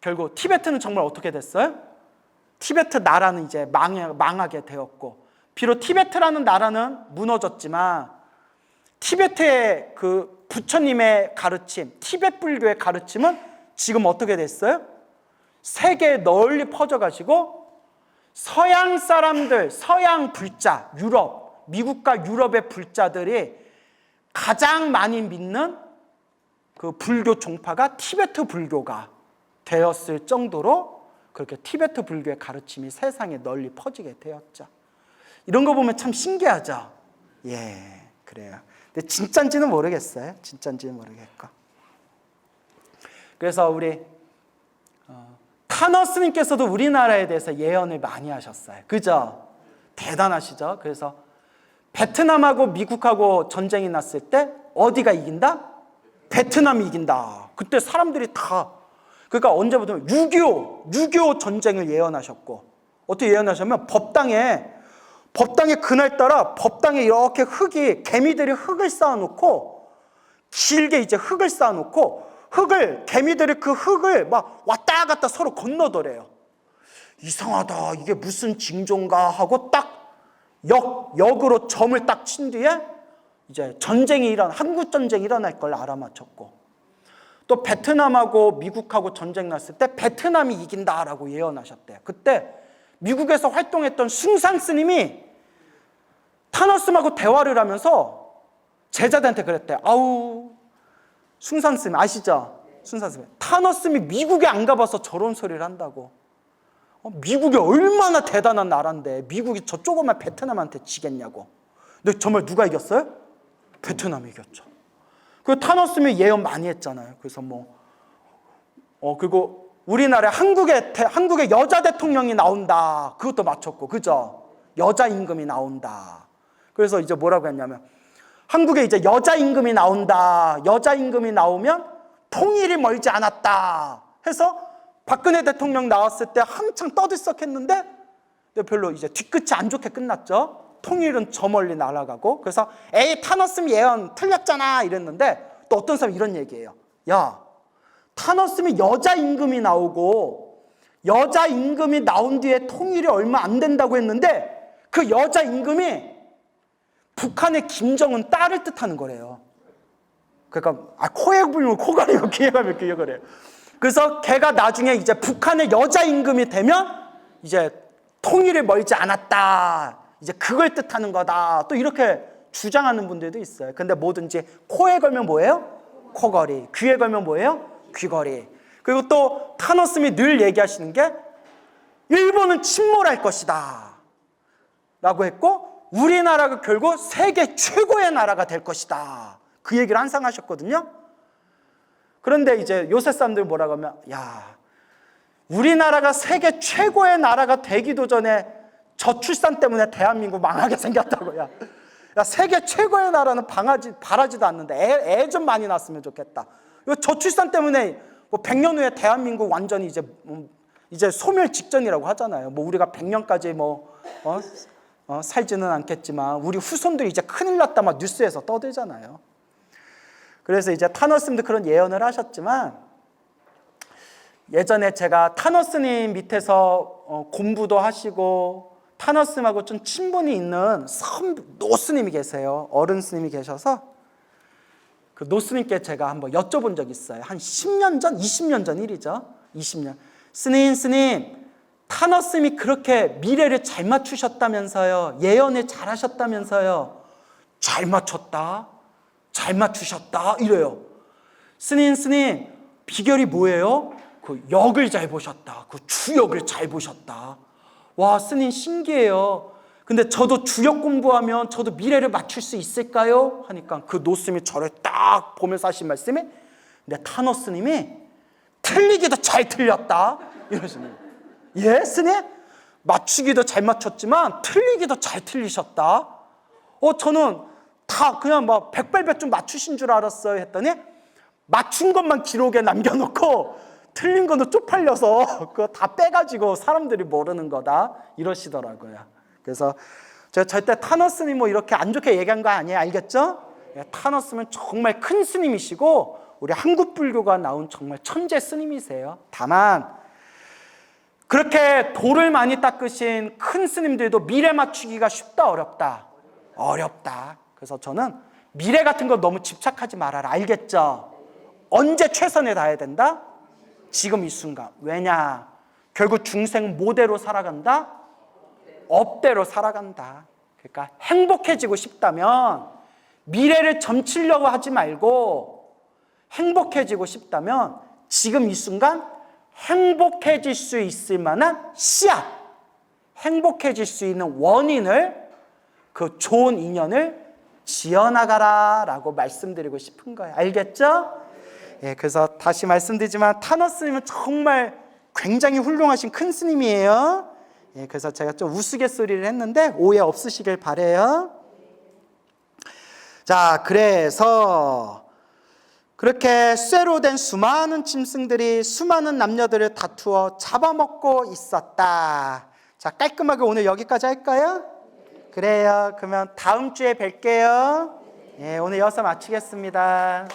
결국 티베트는 정말 어떻게 됐어요? 티베트 나라는 이제 망하게 되었고, 비록 티베트라는 나라는 무너졌지만 티베트의 그 부처님의 가르침, 티베트 불교의 가르침은 지금 어떻게 됐어요? 세계에 널리 퍼져가지고 서양 사람들, 서양 불자, 유럽, 미국과 유럽의 불자들이 가장 많이 믿는 그 불교 종파가 티베트 불교가 되었을 정도로 그렇게 티베트 불교의 가르침이 세상에 널리 퍼지게 되었죠. 이런 거 보면 참 신기하죠. 예, 그래요. 근데 진짜인지는 모르겠어요. 진짜인지는 모르겠고. 그래서 우리 타너스님께서도 우리나라에 대해서 예언을 많이 하셨어요. 그죠? 대단하시죠? 그래서 베트남하고 미국하고 전쟁이 났을 때 어디가 이긴다? 베트남이 이긴다. 그때 사람들이 다, 그러니까 언제부터 6.25 전쟁을 예언하셨고, 어떻게 예언하셨냐면 법당에 그날따라 법당에 이렇게 개미들이 흙을 쌓아놓고, 길게 이제 흙을 쌓아놓고, 개미들이 그 흙을 막 왔다 갔다 서로 건너더래요. 이상하다, 이게 무슨 징조인가 하고 딱 역으로 점을 딱 친 뒤에 이제 한국 전쟁이 일어날 걸 알아맞혔고, 또 베트남하고 미국하고 전쟁 났을 때 베트남이 이긴다라고 예언하셨대요. 그때 미국에서 활동했던 숭산 스님이 타너스하고 대화를 하면서 제자들한테 그랬대요. 아우, 숭산 스님 아시죠? 숭산 스님, 타너스님이 미국에 안 가봐서 저런 소리를 한다고. 미국이 얼마나 대단한 나라인데 미국이 저 조그만 베트남한테 지겠냐고. 근데 정말 누가 이겼어요? 베트남이 이겼죠. 그 타너스님이 예언 많이 했잖아요. 그래서 그리고 우리나라에 한국의 여자 대통령이 나온다. 그것도 맞췄고, 그죠? 여자 임금이 나온다. 그래서 이제 뭐라고 했냐면, 한국에 이제 여자 임금이 나온다. 여자 임금이 나오면 통일이 멀지 않았다. 해서 박근혜 대통령 나왔을 때 한창 떠들썩했는데 별로 이제 뒤끝이 안 좋게 끝났죠. 통일은 저 멀리 날아가고. 그래서 에이, 타너스님 예언 틀렸잖아 이랬는데, 또 어떤 사람이 이런 얘기예요. 야, 타너스님이 여자 임금이 나오고 여자 임금이 나온 뒤에 통일이 얼마 안 된다고 했는데 그 여자 임금이 북한의 김정은 딸을 뜻하는 거래요. 그러니까 코에 불면 코 가리고 귀에 가면 귀에 가려요. 그래서 걔가 나중에 이제 북한의 여자 임금이 되면 이제 통일이 멀지 않았다. 이제 그걸 뜻하는 거다. 또 이렇게 주장하는 분들도 있어요. 근데 뭐든지 코에 걸면 뭐예요? 코걸이. 귀에 걸면 뭐예요? 귀걸이. 그리고 또 타너스님이 늘 얘기하시는 게 일본은 침몰할 것이다 라고 했고, 우리나라가 결국 세계 최고의 나라가 될 것이다. 그 얘기를 항상 하셨거든요. 그런데 이제 요새 사람들이 뭐라고 하면, 야, 우리나라가 세계 최고의 나라가 되기도 전에 저출산 때문에 대한민국 망하게 생겼다고. 야, 세계 최고의 나라는 바라지도 않는데 애 좀 많이 낳았으면 좋겠다. 저출산 때문에 100년 후에 대한민국 완전히 이제 소멸 직전이라고 하잖아요. 우리가 100년까지 살지는 않겠지만 우리 후손들이 이제 큰일 났다 막 뉴스에서 떠들잖아요. 그래서 이제 타너스님도 그런 예언을 하셨지만 예전에 제가 타너스님 밑에서 공부도 하시고 타너스님하고 좀 친분이 있는 노스님이 계세요. 어른 스님이 계셔서 그 노스님께 제가 한번 여쭤본 적이 있어요. 한 10년 전, 20년 전 일이죠. 20년. 스님, 타너스님이 그렇게 미래를 잘 맞추셨다면서요. 예언을 잘 하셨다면서요. 잘 맞췄다. 잘 맞추셨다. 이래요. 스님, 비결이 뭐예요? 그 역을 잘 보셨다. 그 주역을 잘 보셨다. 와, 스님 신기해요. 근데 저도 주역 공부하면 저도 미래를 맞출 수 있을까요? 하니까 그 노스님이 저를 딱 보면서 하신 말씀이 근데 타너스님이 틀리기도 잘 틀렸다. 이러시는 거예요. 예, 스님? 맞추기도 잘 맞췄지만 틀리기도 잘 틀리셨다. 저는 다 그냥 막 백발백중 맞추신 줄 알았어요. 했더니 맞춘 것만 기록에 남겨놓고 틀린 거는 쪽팔려서 그거 다 빼가지고 사람들이 모르는 거다. 이러시더라고요. 그래서 제가 절대 타너스님 뭐 이렇게 안 좋게 얘기한 거 아니에요. 알겠죠? 타너스는 정말 큰 스님이시고 우리 한국 불교가 나온 정말 천재 스님이세요. 다만 그렇게 돌을 많이 닦으신 큰 스님들도 미래 맞추기가 쉽다 어렵다? 어렵다. 그래서 저는 미래 같은 거 너무 집착하지 말아라. 알겠죠? 언제 최선을 다해야 된다? 지금 이 순간. 왜냐? 결국 중생은 뭐대로 살아간다? 업대로 살아간다. 그러니까 행복해지고 싶다면 미래를 점치려고 하지 말고 행복해지고 싶다면 지금 이 순간 행복해질 수 있을 만한 씨앗, 행복해질 수 있는 원인을 그 좋은 인연을 지어나가라 라고 말씀드리고 싶은 거예요. 알겠죠? 예, 그래서 다시 말씀드리지만 타너스님은 정말 굉장히 훌륭하신 큰 스님이에요. 예, 그래서 제가 좀 우스갯소리를 했는데 오해 없으시길 바라요. 자, 그래서 그렇게 쇠로 된 수많은 짐승들이 수많은 남녀들을 다투어 잡아먹고 있었다. 자, 깔끔하게 오늘 여기까지 할까요? 그래요. 그러면 다음 주에 뵐게요. 예, 오늘 여기서 마치겠습니다.